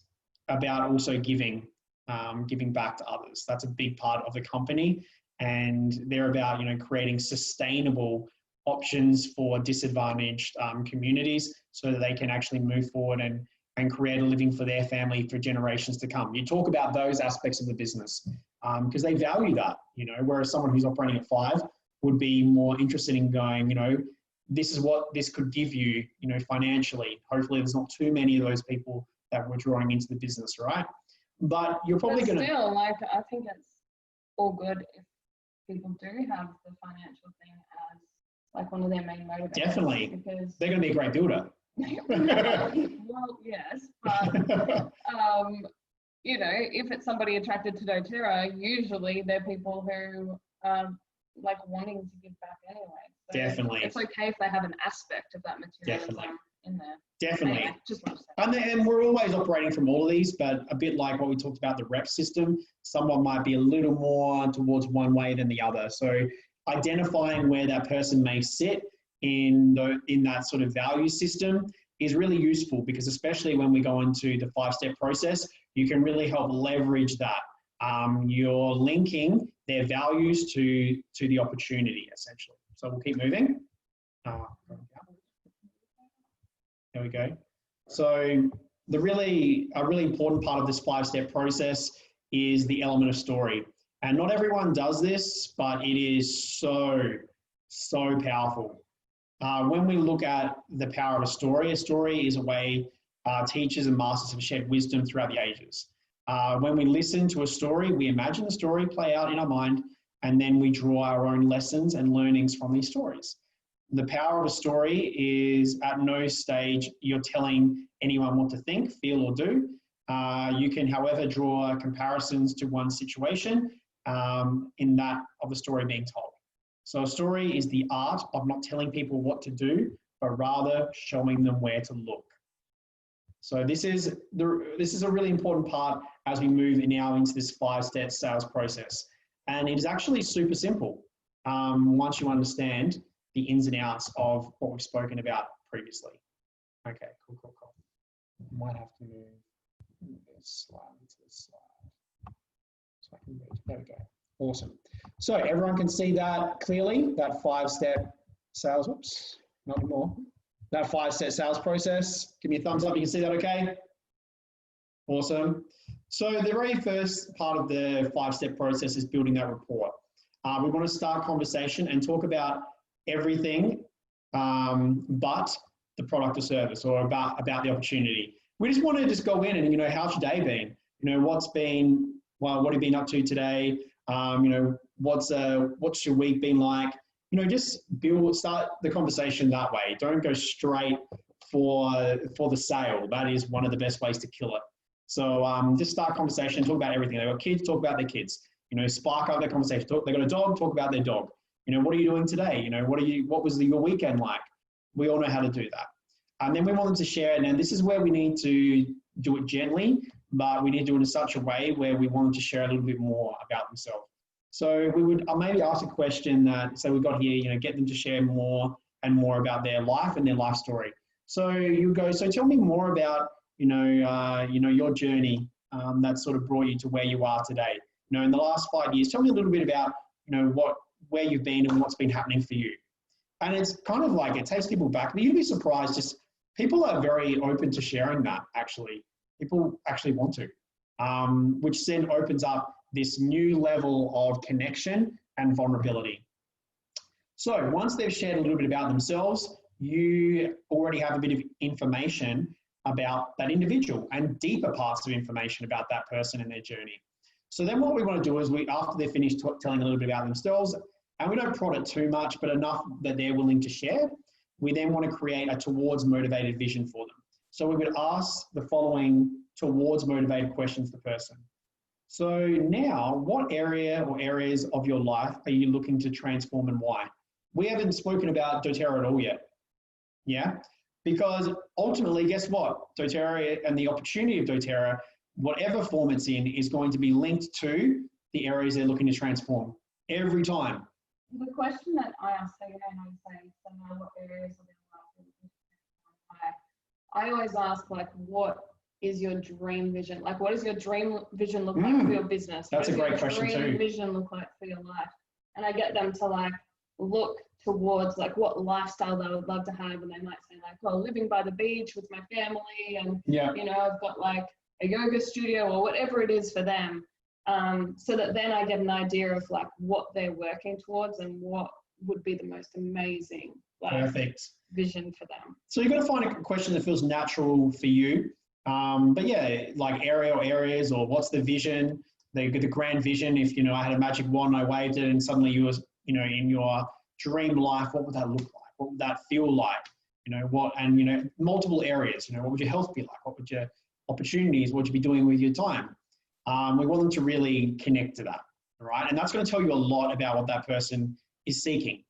about also giving back to others. That's a big part of the company. And they're about, you know, creating sustainable options for disadvantaged communities so that they can actually move forward and create a living for their family for generations to come. You talk about those aspects of the business because they value that, you know, whereas someone who's operating at 5 would be more interested in going, you know, this is what this could give you, you know, financially. Hopefully there's not too many of those people that we're drawing into the business, right? But you're probably going to... Still, like, I think it's all good if people do have the financial thing as like one of their main motivators. Definitely. Because they're going to be a great builder. well, yes, but you know, if it's somebody attracted to doTERRA, usually they're people who are like wanting to give back anyway. So Definitely. it's okay if they have an aspect of that materialism Definitely. in there. Definitely. Anyway, just want to say. And we're always operating from all of these, but a bit like what we talked about, the rep system, someone might be a little more towards one way than the other. So identifying where that person may sit in that sort of value system is really useful, because especially when we go into the 5-step process, you can really help leverage that. You're linking their values to the opportunity, essentially. So we'll keep moving. There we go. So a really important part of this 5-step process is the element of story. And not everyone does this, but it is so powerful. When we look at the power of a story is a way teachers and masters have shared wisdom throughout the ages. When we listen to a story, we imagine the story play out in our mind, and then we draw our own lessons and learnings from these stories. The power of a story is at no stage you're telling anyone what to think, feel, or do. You can, however, draw comparisons to one situation in that of the story being told. So a story is the art of not telling people what to do, but rather showing them where to look. So this is a really important part as we move now into this 5-step sales process. And it is actually super simple once you understand the ins and outs of what we've spoken about previously. Okay, cool. Might have to move this slide to this slide. So I can move. There we go. Awesome. So everyone can see that clearly, that 5-step sales, whoops, not anymore. That 5-step sales process. Give me a thumbs up, you can see that okay? Awesome. So the very first part of the 5-step process is building that rapport. We want to start conversation and talk about everything but the product or service, or about the opportunity. We just want to just go in and, you know, how's your day been? You know, what have you been up to today? You know, what's your week been like? just start the conversation that way. Don't go straight for the sale. That is one of the best ways to kill it. So just start conversation, talk about everything. They've got kids, talk about their kids. Spark up their conversation. They've got a dog, talk about their dog. What are you doing today? What was your weekend like? We all know how to do that. And then we want them to share. Now, this is where we need to do it gently, but we need to do it in such a way where we want them to share a little bit more about themselves. So we would maybe ask a question that, so we've got here, get them to share more and more about their life and their life story. So you go, so tell me more about, your journey that sort of brought you to where you are today. In the last 5 years, tell me a little bit about, where you've been and what's been happening for you. And it's kind of like, it takes people back, but you'd be surprised, just people are very open to sharing that, actually. People actually want to, which then opens up this new level of connection and vulnerability. So once they've shared a little bit about themselves, you already have a bit of information about that individual and deeper parts of information about that person and their journey. So then what we want to do is after they're finished telling a little bit about themselves, and we don't prod it too much, but enough that they're willing to share, we then want to create a towards motivated vision for them. So we would ask the following towards motivated questions to the person. So now, what area or areas of your life are you looking to transform and why? We haven't spoken about doTERRA at all yet. Yeah? Because ultimately, guess what? doTERRA and the opportunity of doTERRA, whatever form it's in, is going to be linked to the areas they're looking to transform every time. The question that I ask, so now what areas of your life are you looking to transform? I always ask, what is your dream vision? What does your dream vision look like for your business? That's a great question too. What does your dream vision look like for your life? And I get them to look towards what lifestyle they would love to have, and they might say living by the beach with my family, and I've got a yoga studio or whatever it is for them, so that then I get an idea of what they're working towards and what would be the most amazing Perfect vision for them. So you've got to find a question that feels natural for you. But yeah, area or areas, or what's the vision, the grand vision. If, I had a magic wand, I waved it, and suddenly you was, in your dream life, what would that look like? What would that feel like? Multiple areas, what would your health be like? What would your opportunities, what would you be doing with your time? We want them to really connect to that, right? And that's going to tell you a lot about what that person is seeking,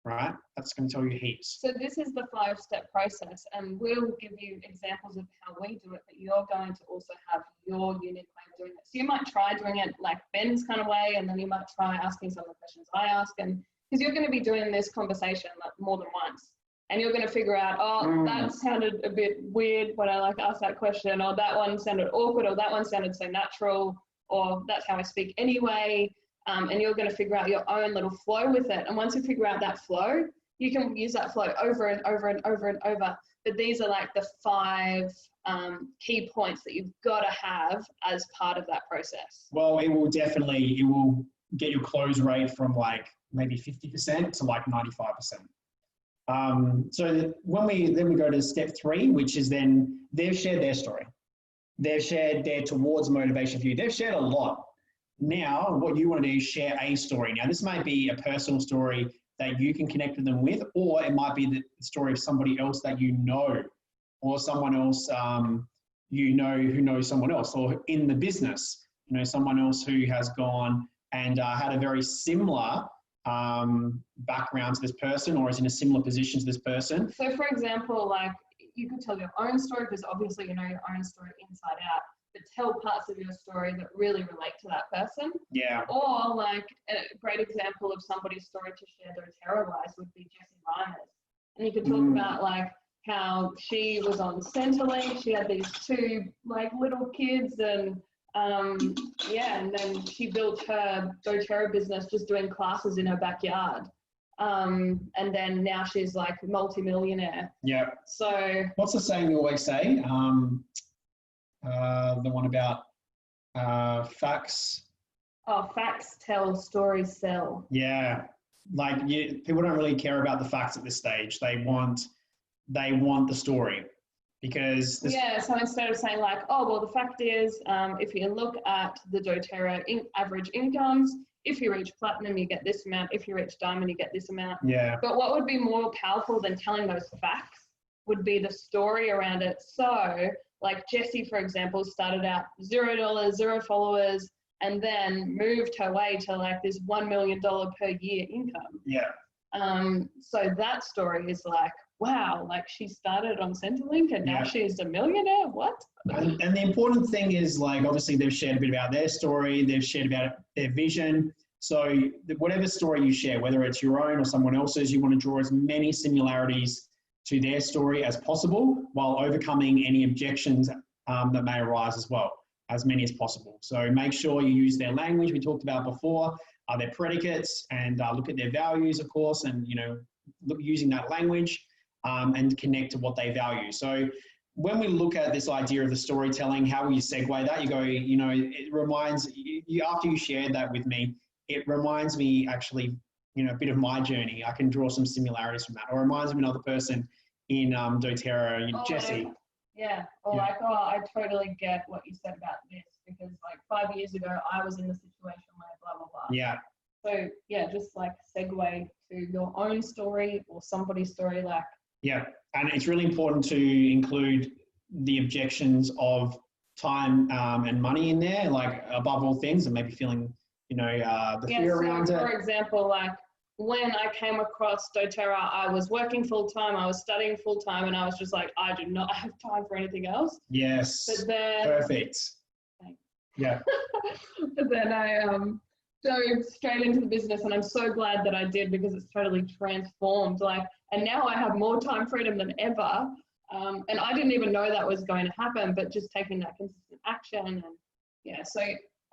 right? That's going to tell you heaps. So this is the 5-step process, and we'll give you examples of how we do it, but you're going to also have your unique way of doing it. So you might try doing it like Ben's kind of way, and then you might try asking some of the questions I ask, and because you're going to be doing this conversation more than once, and you're going to figure out, that sounded a bit weird when I asked that question, or that one sounded awkward, or that one sounded so natural, or that's how I speak anyway. And you're going to figure out your own little flow with it. And once you figure out that flow, you can use that flow over and over and over and over. But these are the 5 key points that you've got to have as part of that process. Well, it will get your close rate from maybe 50% to 95%. So when we go to step 3, which is then they've shared their story. They've shared their towards motivation for you. They've shared a lot. Now, what you want to do is share a story. Now, this might be a personal story that you can connect with them with, or it might be the story of somebody else that you know, or someone else who knows someone else, or in the business, someone else who has gone and had a very similar background to this person, or is in a similar position to this person. So, for example, you could tell your own story, because obviously you know your own story inside out, but tell parts of your story that really relate to that person. Yeah. Or a great example of somebody's story to share doTERRA-wise would be Jessie Reimers. And you could talk about how she was on Centrelink, she had these 2 little kids, and and then she built her doTERRA business just doing classes in her backyard. And then now she's multi-millionaire. Yeah. So what's the saying you always say? The one about facts. Oh, facts tell, stories sell. Yeah. People don't really care about the facts at this stage. They want the story. Because so instead of saying the fact is, if you look at the doTERRA average incomes, if you reach platinum, you get this amount. If you reach diamond, you get this amount. Yeah. But what would be more powerful than telling those facts would be the story around it. So like Jessie, for example, started out $0, 0 followers, and then moved her way to like this $1 million per year income. Yeah. So that story is like, wow, like she started on Centrelink and now Yeah. she's a millionaire. What? And the important thing is, like, obviously they've shared a bit about their story, they've shared about their vision. So whatever story you share, whether it's your own or someone else's, you want to draw as many similarities to their story as possible while overcoming any objections that may arise as well, as many as possible. So make sure you use their language we talked about before, their predicates, and look at their values, of course, and, you know, look using that language and connect to what they value. So when we look at this idea of the storytelling, how will you segue that? You go, you know, it reminds you, after you shared that with me, it reminds me actually, you know, a bit of my journey. I can draw some similarities from that. Or it reminds me of another person in doTERRA, you know, Jessie. Yeah. Or Yeah. like, oh, I totally get what you said about this, because like 5 years ago, I was in the situation where blah, blah, blah. Yeah. So yeah, just like segue to your own story or somebody's story, like. Yeah. And it's really important to include the objections of time and money in there, like above all things, and maybe feeling, you know, the fear So around it. for example, like when I came across doTERRA, I was working full time, I was studying full time, and I was just like, I do not have time for anything else. Yes. But then, Perfect. Thanks. Yeah. but then I dove straight into the business, and I'm so glad that I did, because it's totally transformed. Like, and now I have more time freedom than ever. And I didn't even know that was going to happen, but just taking that consistent action, and yeah, so.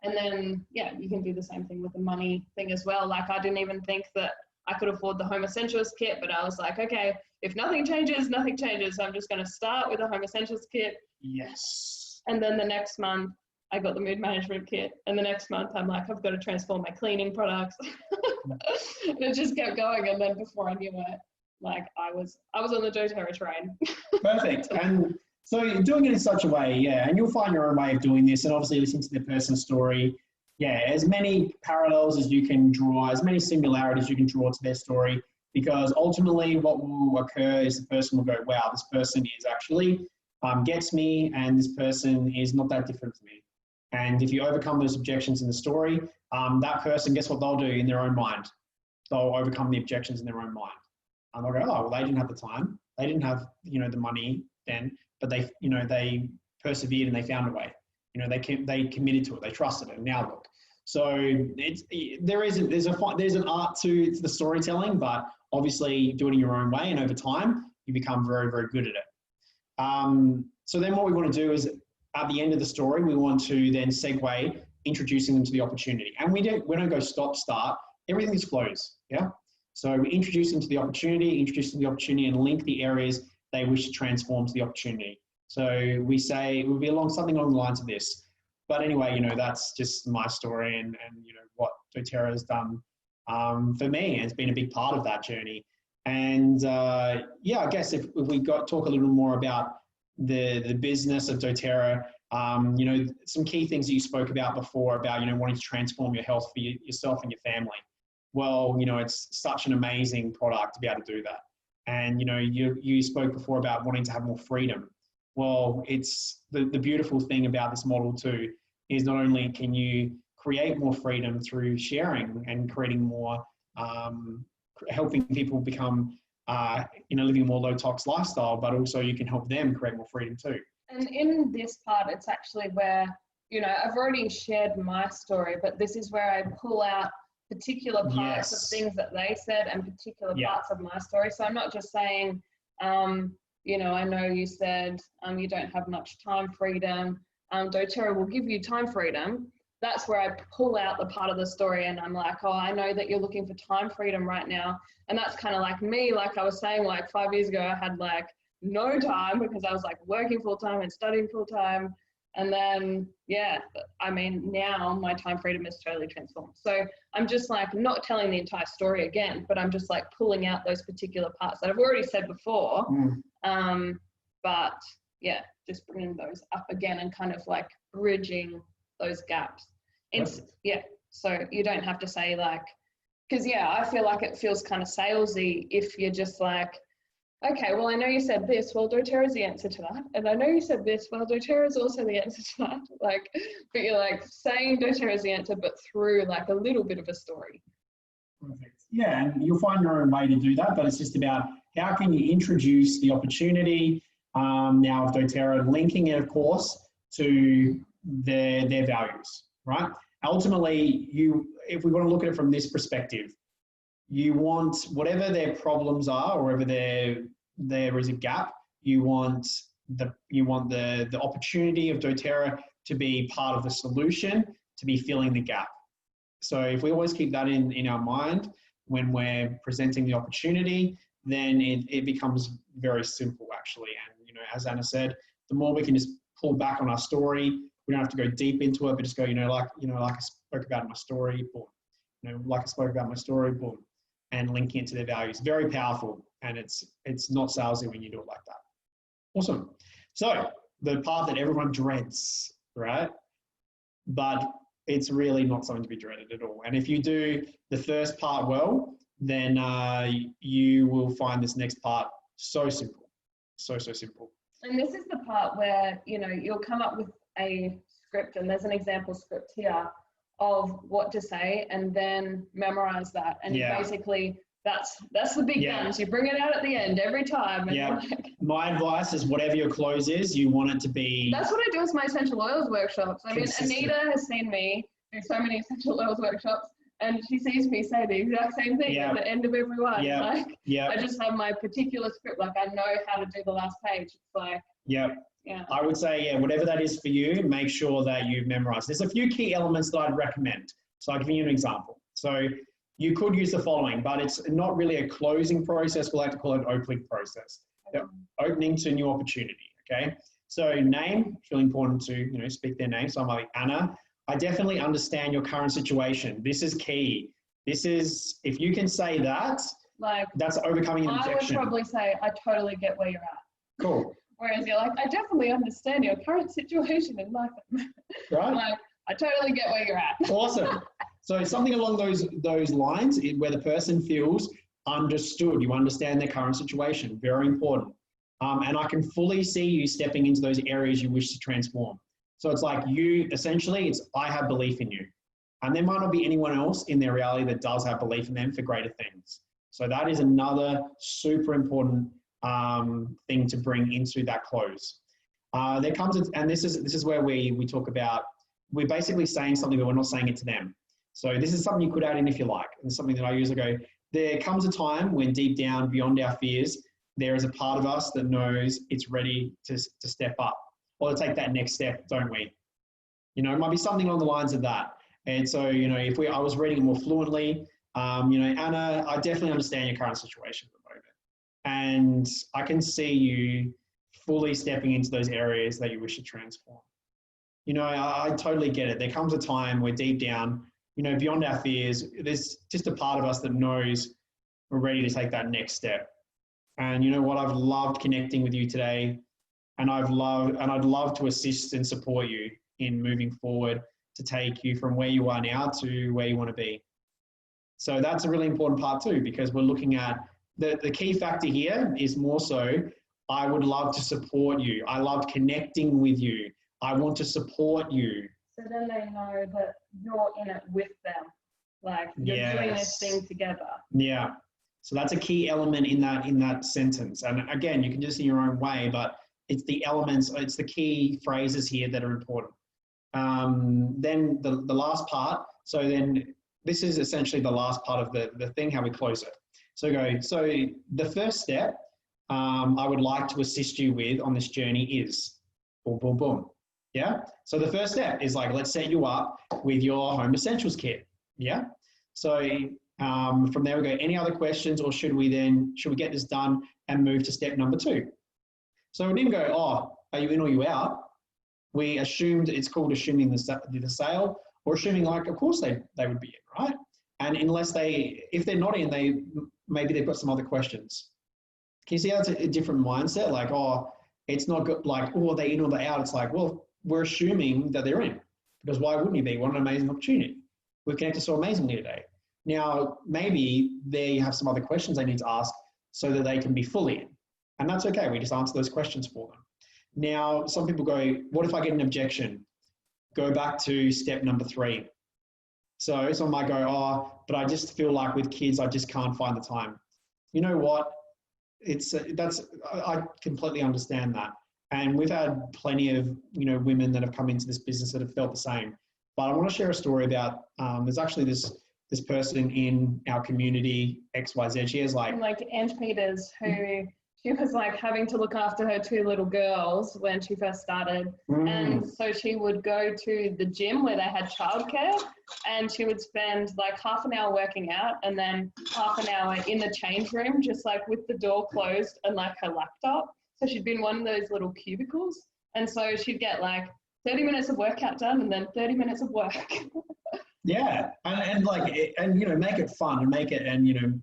And then, yeah, you can do the same thing with the money thing as well. Like, I didn't even think that I could afford the Home Essentials kit, but I was like, okay, if nothing changes, nothing changes. So I'm just going to start with the Home Essentials kit. Yes. And then the next month, I got the Mood Management kit. And the next month, I'm like, I've got to transform my cleaning products. And it just kept going. And then before I knew it, like, I was on the doTERRA train. Perfect. And so doing it in such a way, yeah, and you'll find your own way of doing this, and obviously listening to their personal story. Yeah, as many parallels as you can draw, as many similarities you can draw to their story, because ultimately what will occur is the person will go, wow, this person is actually gets me, and this person is not that different from me. And if you overcome those objections in the story, that person, guess what they'll do in their own mind? They'll overcome the objections in their own mind. And they'll go, oh, well, they didn't have the time. They didn't have, you know, the money then, but they, you know, they persevered and they found a way. You know, they committed to it. They trusted it. And now look. So there's an art to the storytelling, but obviously do it in your own way, and over time you become very, very good at it. So then what we want to do is at the end of the story, we want to then segue introducing them to the opportunity. And we don't go stop, start. Everything just flows. Yeah. So we introduce them to the opportunity, and link the areas they wish to transform to the opportunity. So we say it will be something along the lines of this. But anyway, you know, that's just my story, and you know what doTERRA has done for me. It's been a big part of that journey. And yeah, I guess if we talk a little more about the business of doTERRA, you know, some key things that you spoke about before about, you know, wanting to transform your health for yourself and your family. Well, you know, it's such an amazing product to be able to do that. And, you know, you spoke before about wanting to have more freedom. Well, it's the beautiful thing about this model too, is not only can you create more freedom through sharing and creating more, helping people become, you know, living a more low tox lifestyle, but also you can help them create more freedom too. And in this part, it's actually where, you know, I've already shared my story, but this is where I pull out particular parts of things that they said and particular parts of my story. So I'm not just saying, you know, I know you said you don't have much time freedom. doTERRA will give you time freedom. That's where I pull out the part of the story, and I'm like, oh, I know that you're looking for time freedom right now. And that's kind of like me, like I was saying, like 5 years ago, I had like no time because I was like working full time and studying full time. And then, yeah, I mean, now my time freedom is totally transformed. So I'm just like not telling the entire story again, but I'm just like pulling out those particular parts that I've already said before. But yeah, just bringing those up again and kind of like bridging those gaps. And yeah, So you don't have to say like, because yeah, I feel like it feels kind of salesy if you're just like, okay, well, I know you said this, well, doTERRA is the answer to that. And I know you said this, well, doTERRA is also the answer to that. Like, but you're like saying doTERRA is the answer, but through like a little bit of a story. Perfect. Yeah, and you'll find your own way to do that, but it's just about how can you introduce the opportunity now of doTERRA, linking it, of course, to their values, right? Ultimately, if we want to look at it from this perspective, you want whatever their problems are, or wherever there is a gap, you want the opportunity of doTERRA to be part of the solution, to be filling the gap. So if we always keep that in our mind when we're presenting the opportunity, then it becomes very simple actually. And, you know, as Anna said, the more we can just pull back on our story, we don't have to go deep into it, but just go, like I spoke about in my story, boom. Like I spoke about my story, boom. And linking it to their values. Very powerful. And it's not salesy when you do it like that. Awesome. So the part that everyone dreads, right? But it's really not something to be dreaded at all. And if you do the first part well, then you will find this next part so simple. So simple. And this is the part where, you know, you'll come up with a script, and there's an example script here of what to say, and then memorize that. And basically that's the big guns. You bring it out at the end every time. And My advice is whatever your close is, you want it to be. That's what I do with my essential oils workshops. I mean, consistent. Anita has seen me do so many essential oils workshops, and she sees me say the exact same thing at the end of every one. Like, I just have my particular script. Like, I know how to do the last page. It's like, I would say, whatever that is for you, make sure that you memorize. There's a few key elements that I'd recommend. So I'll give you an example. So you could use the following, but it's not really a closing process. We'll have to call it an opening process. Opening to new opportunity, okay? So name, it's really important to, speak their name. So I'm like, Anna, I definitely understand your current situation. This is key. This is, if you can say that, like, that's overcoming an objection. I would probably say, I totally get where you're at. Cool. Whereas you're like, I definitely understand your current situation in life. Right. Like, I totally get where you're at. Awesome. So something along those lines where the person feels understood. You understand their current situation. Very important. And I can fully see you stepping into those areas you wish to transform. So it's like I have belief in you. And there might not be anyone else in their reality that does have belief in them for greater things. So that is another super important thing to bring into that close. There comes, and this is where we talk about, we're basically saying something, but we're not saying it to them. So this is something you could add in if you like. And it's something that I usually go, there comes a time when deep down, beyond our fears, there is a part of us that knows it's ready to step up or to take that next step, don't we? It might be something along the lines of that. And so, if I was reading it more fluently, Anna, I definitely understand your current situation at the moment. And I can see you fully stepping into those areas that you wish to transform. I totally get it. There comes a time where deep down, beyond our fears, there's just a part of us that knows we're ready to take that next step. And you know what? I've loved connecting with you today, and I'd love to assist and support you in moving forward to take you from where you are now to where you want to be. So that's a really important part too, because we're looking at the key factor here is more so, I would love to support you. I love connecting with you. I want to support you. So then they know that you're in it with them. Like, you're doing this thing together. Yeah. So that's a key element in that sentence. And again, you can do this in your own way, but it's the elements, it's the key phrases here that are important. Then the last part, so then this is essentially the last part of the thing, how we close it. So the first step I would like to assist you with on this journey is boom, boom, boom. Yeah. So the first step is like, let's set you up with your home essentials kit. Yeah. So from there we go, any other questions, or should we get this done and move to step number 2? So we didn't go, oh, are you in or you out? We assumed, it's called assuming the sale, or assuming like, of course they would be in, right? And if they're not in, maybe they've got some other questions. Can you see how it's a different mindset? Like, oh, it's not good, like, oh, are they in or they out? It's like, well, we're assuming that they're in, because why wouldn't you be? What an amazing opportunity. we've connected so amazingly today. Now, maybe they have some other questions they need to ask so that they can be fully in. And that's okay. We just answer those questions for them. Now, some people go, what if I get an objection? Go back to step number 3. So some might go, oh, but I just feel like with kids, I just can't find the time. You know what? I completely understand that. And we've had plenty of, women that have come into this business that have felt the same. But I want to share a story about, there's actually this person in our community, XYZ. She has like Ange Peters, who she was like having to look after her 2 little girls when she first started. And so she would go to the gym where they had childcare, and she would spend like half an hour working out and then half an hour in the change room, just like with the door closed and like her laptop. So she'd be in one of those little cubicles. And so she'd get like 30 minutes of workout done and then 30 minutes of work. Yeah, and make it fun and make it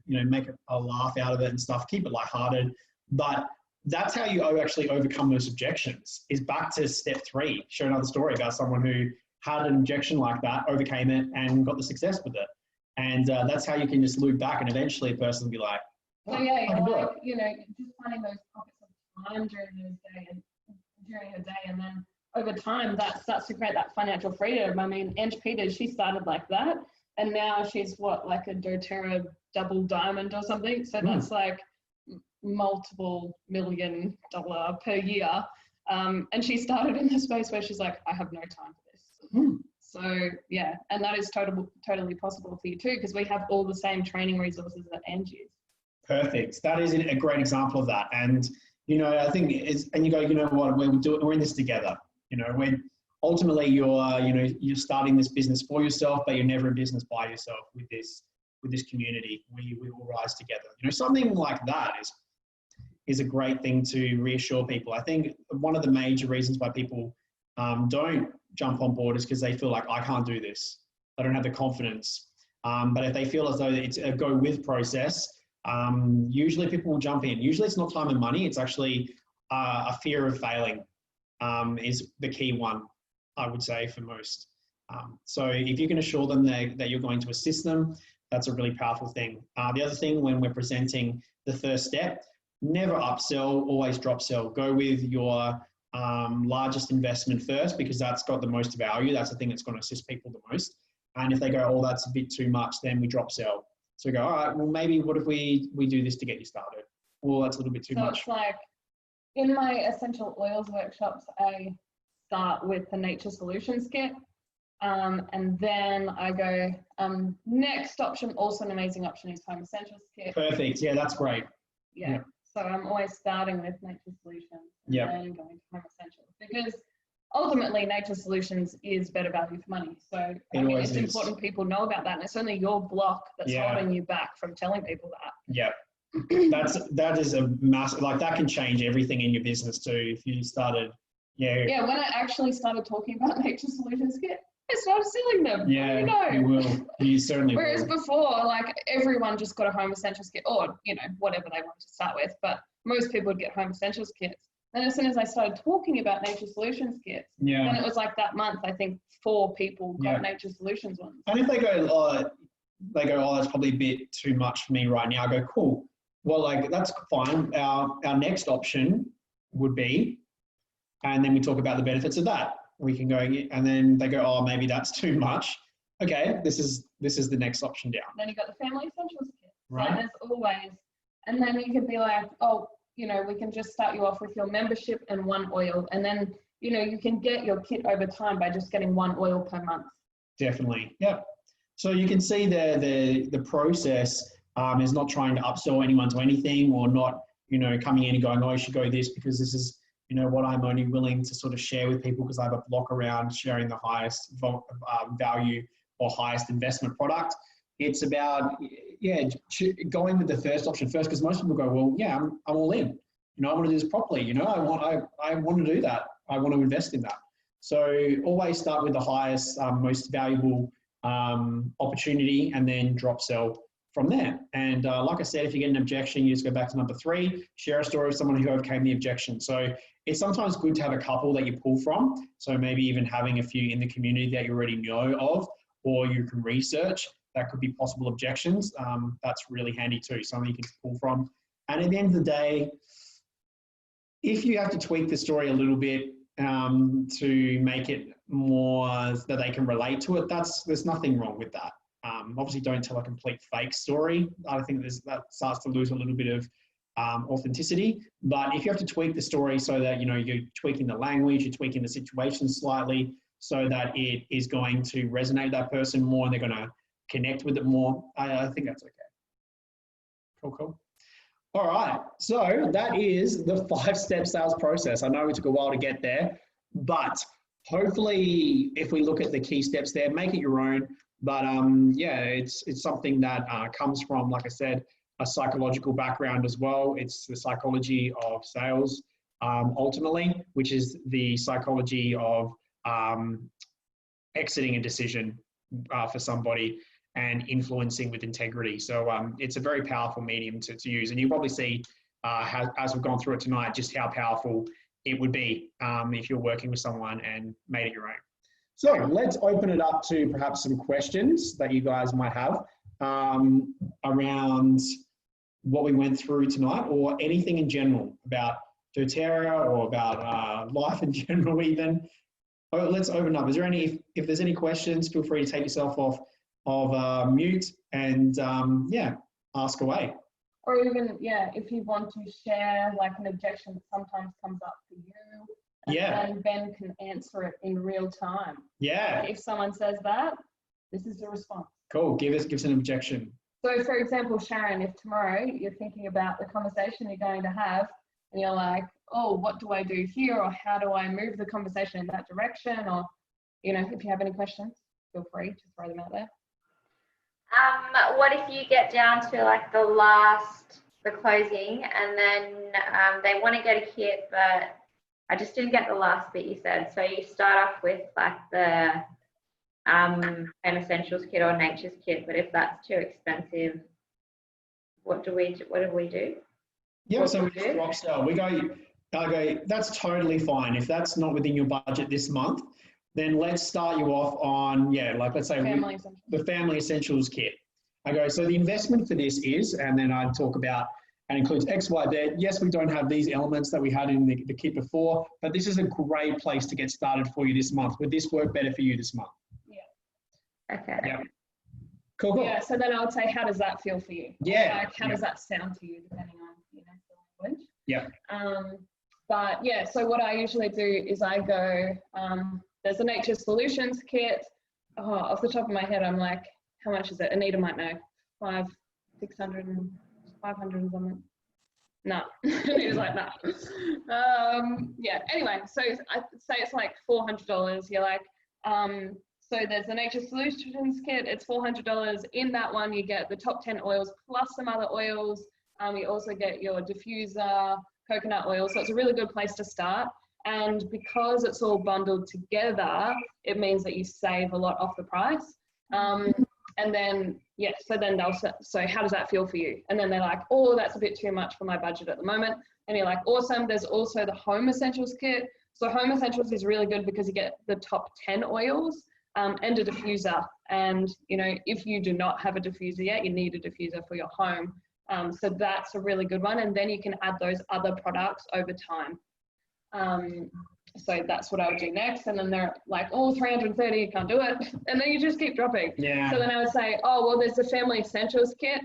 make a laugh out of it and stuff. Keep it lighthearted, but that's how you actually overcome those objections. Is back to step 3. Share another story about someone who had an objection like that, overcame it, and got the success with it. And that's how you can just loop back, and eventually a person will be like, So yeah, just finding those pockets of time during her day, and then over time that starts to create that financial freedom. I mean, Ange Peters, she started like that, and now she's like a doTERRA double diamond or something. So that's like multiple $1 million per year. And she started in the space where she's like, I have no time for this. So yeah, and that is totally possible for you too, because we have all the same training resources that Ange uses. Perfect. That is a great example of that. And, I think and you go, you know what, we're in this together. When ultimately you're starting this business for yourself, but you're never in business by yourself with this community. We all rise together. Something like that is a great thing to reassure people. I think one of the major reasons why people don't jump on board is because they feel like, I can't do this. I don't have the confidence. But if they feel as though it's a go with process, usually people will jump in. Usually it's not time and money. It's actually a fear of failing is the key one, I would say, for most. So if you can assure them that you're going to assist them, that's a really powerful thing. The other thing, when we're presenting the first step, never upsell, always drop sell. Go with your largest investment first, because that's got the most value. That's the thing that's going to assist people the most. And if they go, oh, that's a bit too much, then we drop sell. So we go, all right, well, maybe what if we do this to get you started? Well, that's a little bit too much. It's like, in my essential oils workshops, I start with the Nature Solutions kit. And then I go, next option, also an amazing option, is Home Essentials kit. Perfect. Yeah, that's great. Yeah. So I'm always starting with Nature Solutions and then going to Home Essentials, because ultimately Nature Solutions is better value for money. So I mean, it's important people know about that, and it's only your block that's holding you back from telling people that. Yeah. that is a massive, like, that can change everything in your business too. If you started, when I actually started talking about Nature Solutions kit, I started selling them. Yeah, you will. You certainly will. Whereas before, like, everyone just got a Home Essentials kit, or whatever they wanted to start with, but most people would get Home Essentials kits. And as soon as I started talking about Nature Solutions kits, then it was like that month, I think 4 people got Nature Solutions ones. And if they go, oh, that's probably a bit too much for me right now, I go, cool. Well, like, that's fine. Our next option would be, and then we talk about the benefits of that. We can go, and then they go, oh, maybe that's too much. Okay, this is the next option down. Then you got the Family Essentials kit. Right. So there's always, and then you could be like, oh, we can just start you off with your membership and 1 oil, and then you can get your kit over time by just getting 1 oil per month. Definitely, yep. So you can see the process is not trying to upsell anyone to anything, or not coming in and going, oh, you should go this because this is what I'm only willing to sort of share with people because I have a block around sharing the highest value or highest investment product. It's about, going with the first option first, because most people go, well, I'm all in. I want to do this properly. I want to do that. I want to invest in that. So always start with the highest, most valuable opportunity, and then drop sell from there. And like I said, if you get an objection, you just go back to number 3, share a story of someone who overcame the objection. So it's sometimes good to have a couple that you pull from. So maybe even having a few in the community that you already know of, or you can research. That could be possible objections. That's really handy too, something you can pull from. And at the end of the day, if you have to tweak the story a little bit to make it more that they can relate to it, there's nothing wrong with that. Obviously, don't tell a complete fake story. I think that starts to lose a little bit of authenticity. But if you have to tweak the story so that you're tweaking the language, you're tweaking the situation slightly, so that it is going to resonate with that person more and they're going to connect with it more, I think that's okay. Cool. All right, so that is the 5-step sales process. I know it took a while to get there, but hopefully if we look at the key steps there, make it your own. But yeah, it's something that comes from, like I said, a psychological background as well. It's the psychology of sales ultimately, which is the psychology of exiting a decision for somebody and influencing with integrity. So it's a very powerful medium to use. And you'll probably see as we've gone through it tonight, just how powerful it would be if you're working with someone and made it your own. So let's open it up to perhaps some questions that you guys might have around what we went through tonight, or anything in general about doTERRA or about life in general even. Let's open up. Is there any, if there's any questions, feel free to take yourself off of mute and yeah, ask away. Or even, yeah, if you want to share like an objection that sometimes comes up for you, and Ben can answer it in real time. Yeah. If someone says that, this is the response. Cool. Give us an objection. So for example, Sharon, if tomorrow you're thinking about the conversation you're going to have and you're like, oh, what do I do here? Or how do I move the conversation in that direction? Or, if you have any questions, feel free to throw them out there. What if you get down to like the closing, and then they want to get a kit, but I just didn't get the last bit you said. So you start off with like the Home Essentials kit or Nature's kit, but if that's too expensive, what do we do? Yeah, so we drop sell. I go, that's totally fine. If that's not within your budget this month, then let's start you off on, like let's say the Family Essentials kit. I go, so the investment for this is, and then I'd talk about, and includes X, Y, Z. Yes, we don't have these elements that we had in the kit before, but this is a great place to get started for you this month. Would this work better for you this month? Yeah. Okay. Yeah. Cool. Yeah, so then I would say, how does that feel for you? Yeah. Like, how does that sound to you, depending on, the language? Yeah. But yeah, so what I usually do is I go, there's a Nature Solutions kit. Oh, off the top of my head, I'm like, how much is it? Anita might know. 500 and something. No, Anita's like, nah. Yeah, anyway, so I say it's like $400. You're like, so there's a Nature Solutions kit. It's $400. In that one, you get the top 10 oils plus some other oils. You also get your diffuser, coconut oil. So it's a really good place to start. And because it's all bundled together, it means that you save a lot off the price. And then, yeah, so then they'll say, so how does that feel for you? And then they're like, oh, that's a bit too much for my budget at the moment. And you're like, awesome. There's also the Home Essentials kit. So Home Essentials is really good because you get the top 10 oils and a diffuser. And, if you do not have a diffuser yet, you need a diffuser for your home. So that's a really good one. And then you can add those other products over time. So that's what I would do next. And then they're like, oh, 330, you can't do it. And then you just keep dropping. Yeah. So then I would say, oh, well, there's the Family Essentials kit.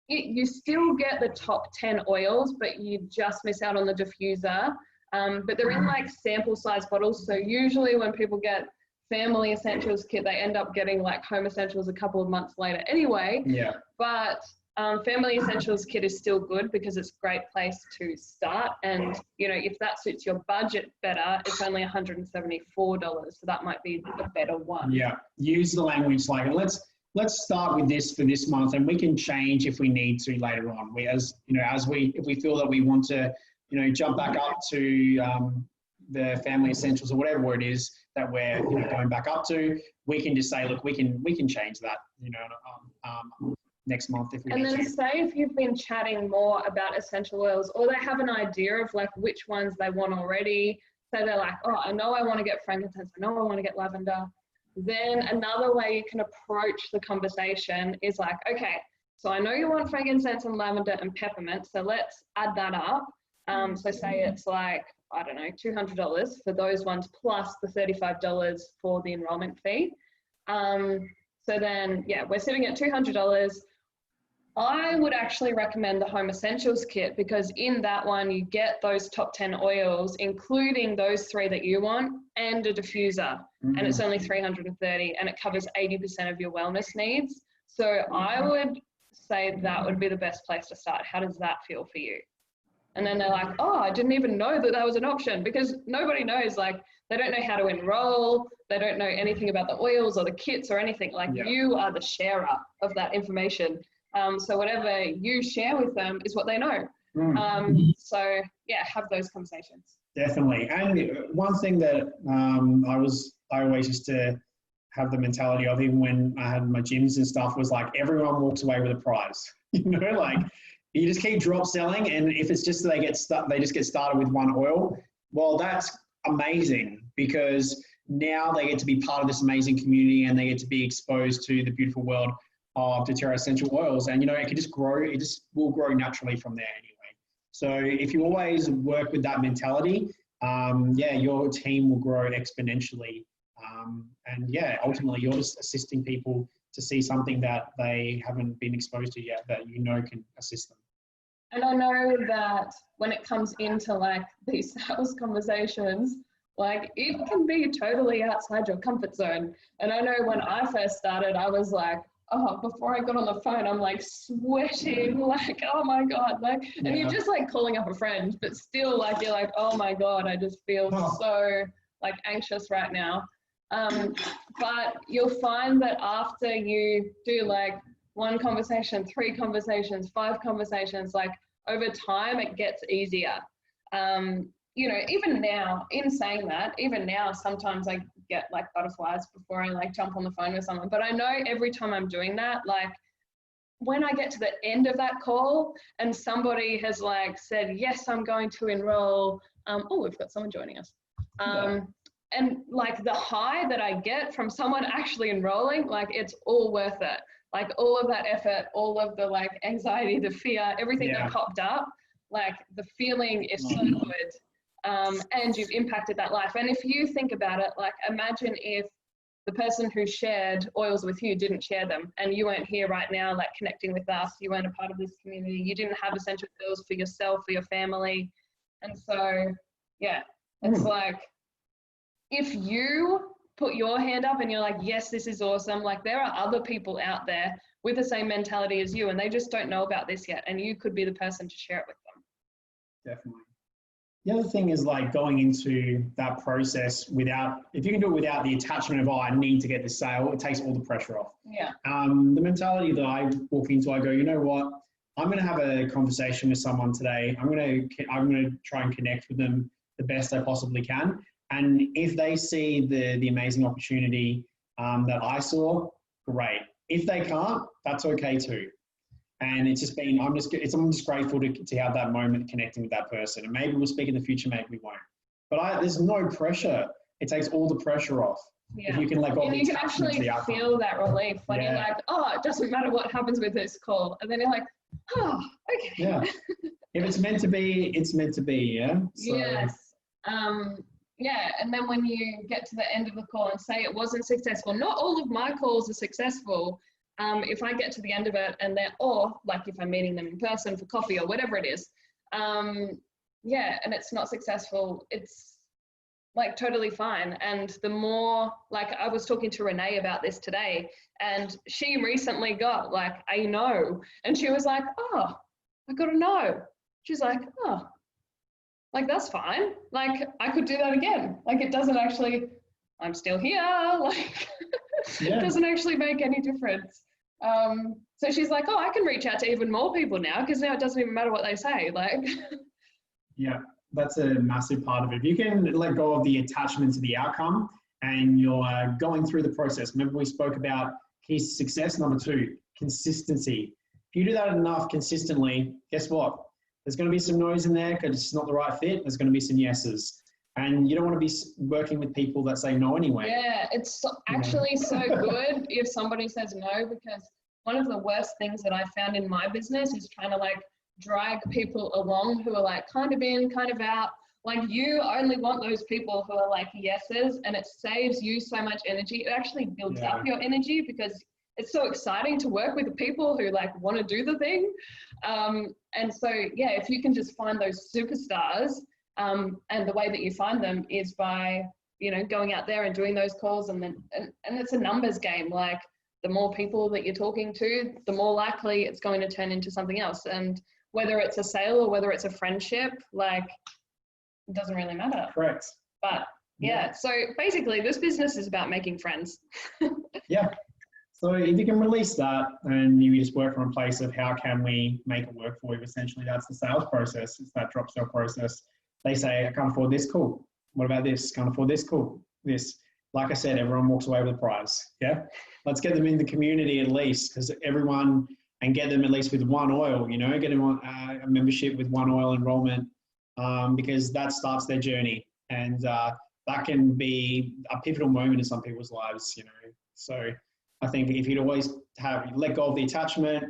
You still get the top 10 oils, but you just miss out on the diffuser. But they're in like sample size bottles. So usually when people get Family Essentials kit, they end up getting like Home Essentials a couple of months later anyway. Yeah. But Family Essentials kit is still good because it's a great place to start. And, if that suits your budget better, it's only $174. So that might be a better one. Yeah. Use the language like, let's start with this for this month, and we can change if we need to later on. If we feel that we want to, jump back up to the Family Essentials or whatever it is that we're going back up to, we can just say, look, we can change that, next month if we and need then to. Say if you've been chatting more about essential oils, or they have an idea of like which ones they want already. So they're like, oh, I know I want to get frankincense, I know I want to get lavender. then another way you can approach the conversation is like, okay, so I know you want frankincense and lavender and peppermint, so let's add that up. So say it's like, I don't know, $200 for those ones plus the $35 for the enrollment fee. So then, yeah, we're sitting at $200. I would actually recommend the Home Essentials kit, because in that one you get those top 10 oils, including those 3 that you want, and a diffuser, and it's only $330, and it covers 80% of your wellness needs. So I would say that would be the best place to start. How does that feel for you? And then they're like, oh, I didn't even know that that was an option, because nobody knows, like, they don't know how to enroll. They don't know anything about the oils or the kits or anything. Like, you are the sharer of that information. So whatever you share with them is what they know. So yeah, have those conversations. Definitely. And one thing that I always used to have the mentality of, even when I had my gyms and stuff, was like, everyone walks away with a prize. You know, like, you just keep drop selling, and if it's just they just get started with one oil, well, that's amazing, because now they get to be part of this amazing community, and they get to be exposed to the beautiful world of doTERRA essential oils. And, you know, it can just grow, it just will grow naturally from there anyway. So if you always work with that mentality, yeah, your team will grow exponentially. And yeah, ultimately you're just assisting people to see something that they haven't been exposed to yet, that you know can assist them. And I know that when it comes into like these sales conversations, like, it can be totally outside your comfort zone. And I know when I first started, I was like, oh, before I got on the phone, I'm like sweating, like, oh my God, like, and you're just like calling up a friend, but still, like, you're like, oh my God, I just feel so like anxious right now. But you'll find that after you do like 1 conversation, 3 conversations, 5 conversations, like, over time it gets easier. You know, even now, in saying that, even now, sometimes I get like butterflies before I like jump on the phone with someone. But I know every time I'm doing that, like, when I get to the end of that call and somebody has like said, yes, I'm going to enroll. Oh, we've got someone joining us. And like the high that I get from someone actually enrolling, like, it's all worth it. Like, all of that effort, all of the like anxiety, the fear, everything that popped up, like, the feeling is so good. And you've impacted that life. And if you think about it, like, imagine if the person who shared oils with you didn't share them, and you weren't here right now, like, connecting with us, you weren't a part of this community, you didn't have essential oils for yourself, for your family. And so, yeah, it's like, if you put your hand up and you're like, yes, this is awesome, like, there are other people out there with the same mentality as you, and they just don't know about this yet, and you could be the person to share it with them. Definitely. The other thing is, like, going into that process without, if you can do it without the attachment of, oh, I need to get this sale, it takes all the pressure off. Yeah. The mentality that I walk into, I go, you know what, I'm going to have a conversation with someone today. I'm going to try and connect with them the best I possibly can. And if they see the amazing opportunity that I saw, great. If they can't, that's okay too. And it's just been, I'm just grateful to have that moment connecting with that person. And maybe we'll speak in the future, maybe we won't. But there's no pressure. It takes all the pressure off. Yeah. If you can let go of the you can attachment actually to the outcome. feel that relief when you're like, oh, it doesn't matter what happens with this call. And then you're like, oh, okay. Yeah. If it's meant to be, it's meant to be, yeah? So, yes. Yeah, and then when you get to the end of the call and say it wasn't successful, not all of my calls are successful. If I get to the end of it and they're, or like if I'm meeting them in person for coffee or whatever it is, yeah, and it's not successful, it's like totally fine. And the more, like, I was talking to Renee about this today, and she recently got like a no, and she was like, oh, I got a no. She's like, oh, like, that's fine. Like, I could do that again. Like, it doesn't actually, I'm still here. Like, it doesn't actually make any difference. So she's like, oh, I can reach out to even more people now, because now it doesn't even matter what they say. Like, yeah, that's a massive part of it. If you can let go of the attachment to the outcome and you're going through the process. Remember, we spoke about key to success. Number 2, consistency. If you do that enough consistently, guess what? There's going to be some no's in there because it's not the right fit. There's going to be some yeses. And you don't want to be working with people that say no anyway. Yeah, it's actually so good if somebody says no, because one of the worst things that I found in my business is trying to like drag people along who are like kind of in, kind of out. Like you only want those people who are like yeses, and it saves you so much energy. It actually builds up your energy because it's so exciting to work with the people who like want to do the thing. And so, yeah, if you can just find those superstars, and the way that you find them is by, you know, going out there and doing those calls, and then, and it's a numbers game. Like the more people that you're talking to, the more likely it's going to turn into something else. And whether it's a sale or whether it's a friendship, like, it doesn't really matter. Correct. But yeah, so basically this business is about making friends. Yeah. So if you can release that and you just work from a place of how can we make it work for you, essentially that's the sales process. It's that drop sell process. They say, I can't afford this, cool. What about this? Can't afford this, cool. This, like I said, everyone walks away with a prize. Yeah. Let's get them in the community at least, because everyone, and get them at least with one oil, you know, get them on a membership with one oil enrollment, because that starts their journey. And that can be a pivotal moment in some people's lives, you know. So I think if you'd always let go of the attachment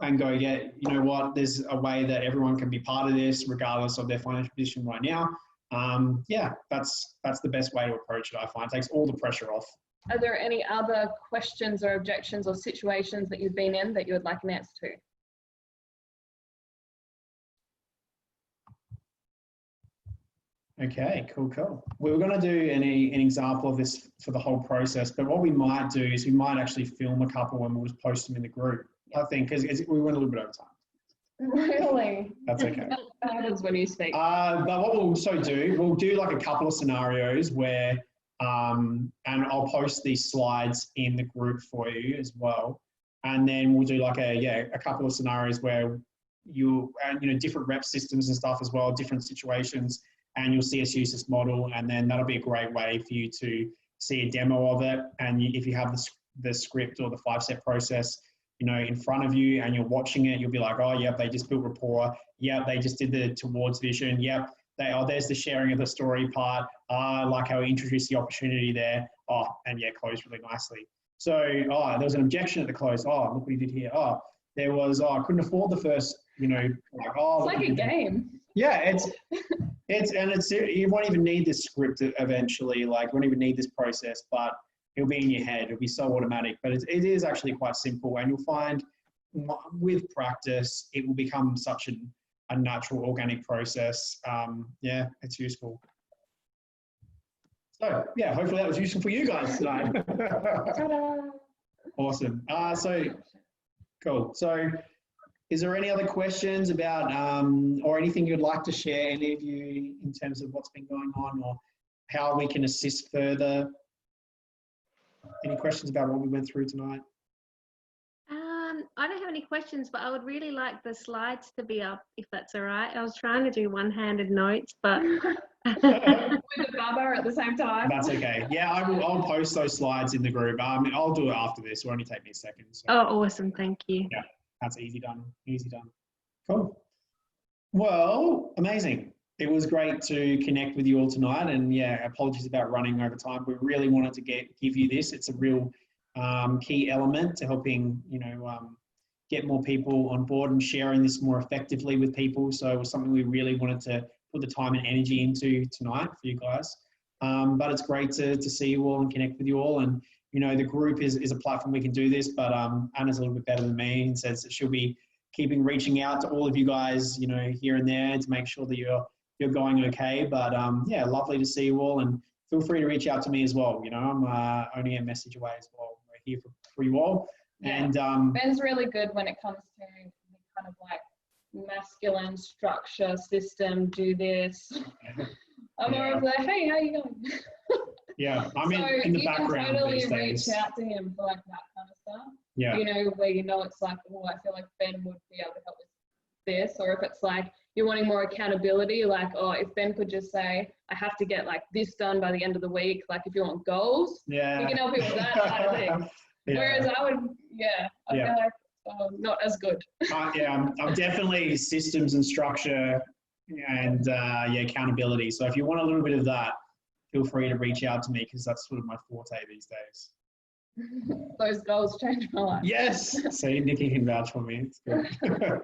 and go, yeah, you know what, there's a way that everyone can be part of this regardless of their financial position right now. Yeah, that's the best way to approach it, I find. It takes all the pressure off. Are there any other questions or objections or situations that you've been in that you would like an answer to? Okay, cool. We were going to do an example of this for the whole process, but what we might do is we might actually film a couple and we'll just post them in the group, I think, because we went a little bit over time. Really? That's okay. That happens when you speak. But what we'll also do, we'll do like a couple of scenarios where, and I'll post these slides in the group for you as well. And then we'll do like a couple of scenarios where you know, different rep systems and stuff as well, different situations, and you'll see us use this model. And then that'll be a great way for you to see a demo of it. And if you have the script or the 5-step process, you know, in front of you and you're watching it, you'll be like, oh, yep, they just built rapport. Yep, they just did the towards vision. Yep, there's the sharing of the story part. I like how we introduced the opportunity there. Oh, and yeah, closed really nicely. So, there was an objection at the close. Oh, look what he did here. Oh, there was, I couldn't afford the first, you know, like, oh. It's like a game. Yeah, you won't even need this script eventually. Like, you won't even need this process, but it'll be in your head. It'll be so automatic, but it is actually quite simple. And you'll find with practice, it will become such a natural, organic process. Yeah, it's useful. So yeah, hopefully that was useful for you guys tonight. Awesome. So cool. So is there any other questions about, or anything you'd like to share, any of you, in terms of what's been going on or how we can assist further? Any questions about what we went through tonight? I don't have any questions, but I would really like the slides to be up, if that's all right. I was trying to do one-handed notes, but With the bubba at the same time. That's okay. Yeah, I'll post those slides in the group. I'll do it after this. It'll only take me a second. So. Oh, awesome. Thank you. Yeah, that's easy done. Easy done. Cool. Well, amazing. It was great to connect with you all tonight, and yeah, apologies about running over time. We really wanted to give you this. It's a real key element to helping, you know, get more people on board and sharing this more effectively with people. So it was something we really wanted to put the time and energy into tonight for you guys. But it's great to see you all and connect with you all. And, you know, the group is a platform we can do this, but Anna's a little bit better than me and says that she'll be reaching out to all of you guys, you know, here and there to make sure that you're going okay. But yeah, lovely to see you all, and feel free to reach out to me as well. You know, I'm only a message away as well. We're here for you all. Yeah. And Ben's really good when it comes to the kind of like masculine structure system, do this. I'm more of the, hey, how you going? yeah, I'm so in the background you can totally these days. reach out to him for like that kind of stuff. Yeah. You know, where you know it's like, oh, I feel like Ben would be able to help with this. Or if it's like you're wanting more accountability, like, oh, if Ben could just say, I have to get like this done by the end of the week. Like if you want goals, Yeah. you can help you with that kind of thing. Yeah. Whereas I would, I feel like not as good. Yeah, I'm definitely systems and structure and yeah, accountability. So if you want a little bit of that, feel free to reach out to me because that's sort of my forte these days. Those goals change my life. Yes. See, Nikki can vouch for me. It's good.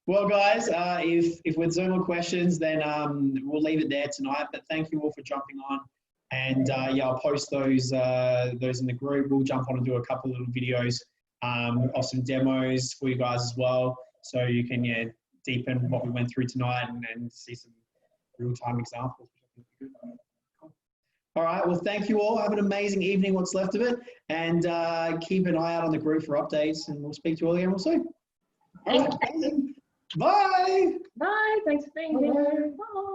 Well, guys, if with Zoom or questions, then we'll leave it there tonight. But thank you all for jumping on. And yeah, I'll post those in the group. We'll jump on and do a couple of little videos of some demos for you guys as well. So you can deepen what we went through tonight and see some real-time examples. Cool. All right. Well, thank you all. Have an amazing evening, what's left of it. And keep an eye out on the group for updates. And we'll speak to you all again real soon. All right. Bye. Bye. Thanks for being here. Bye.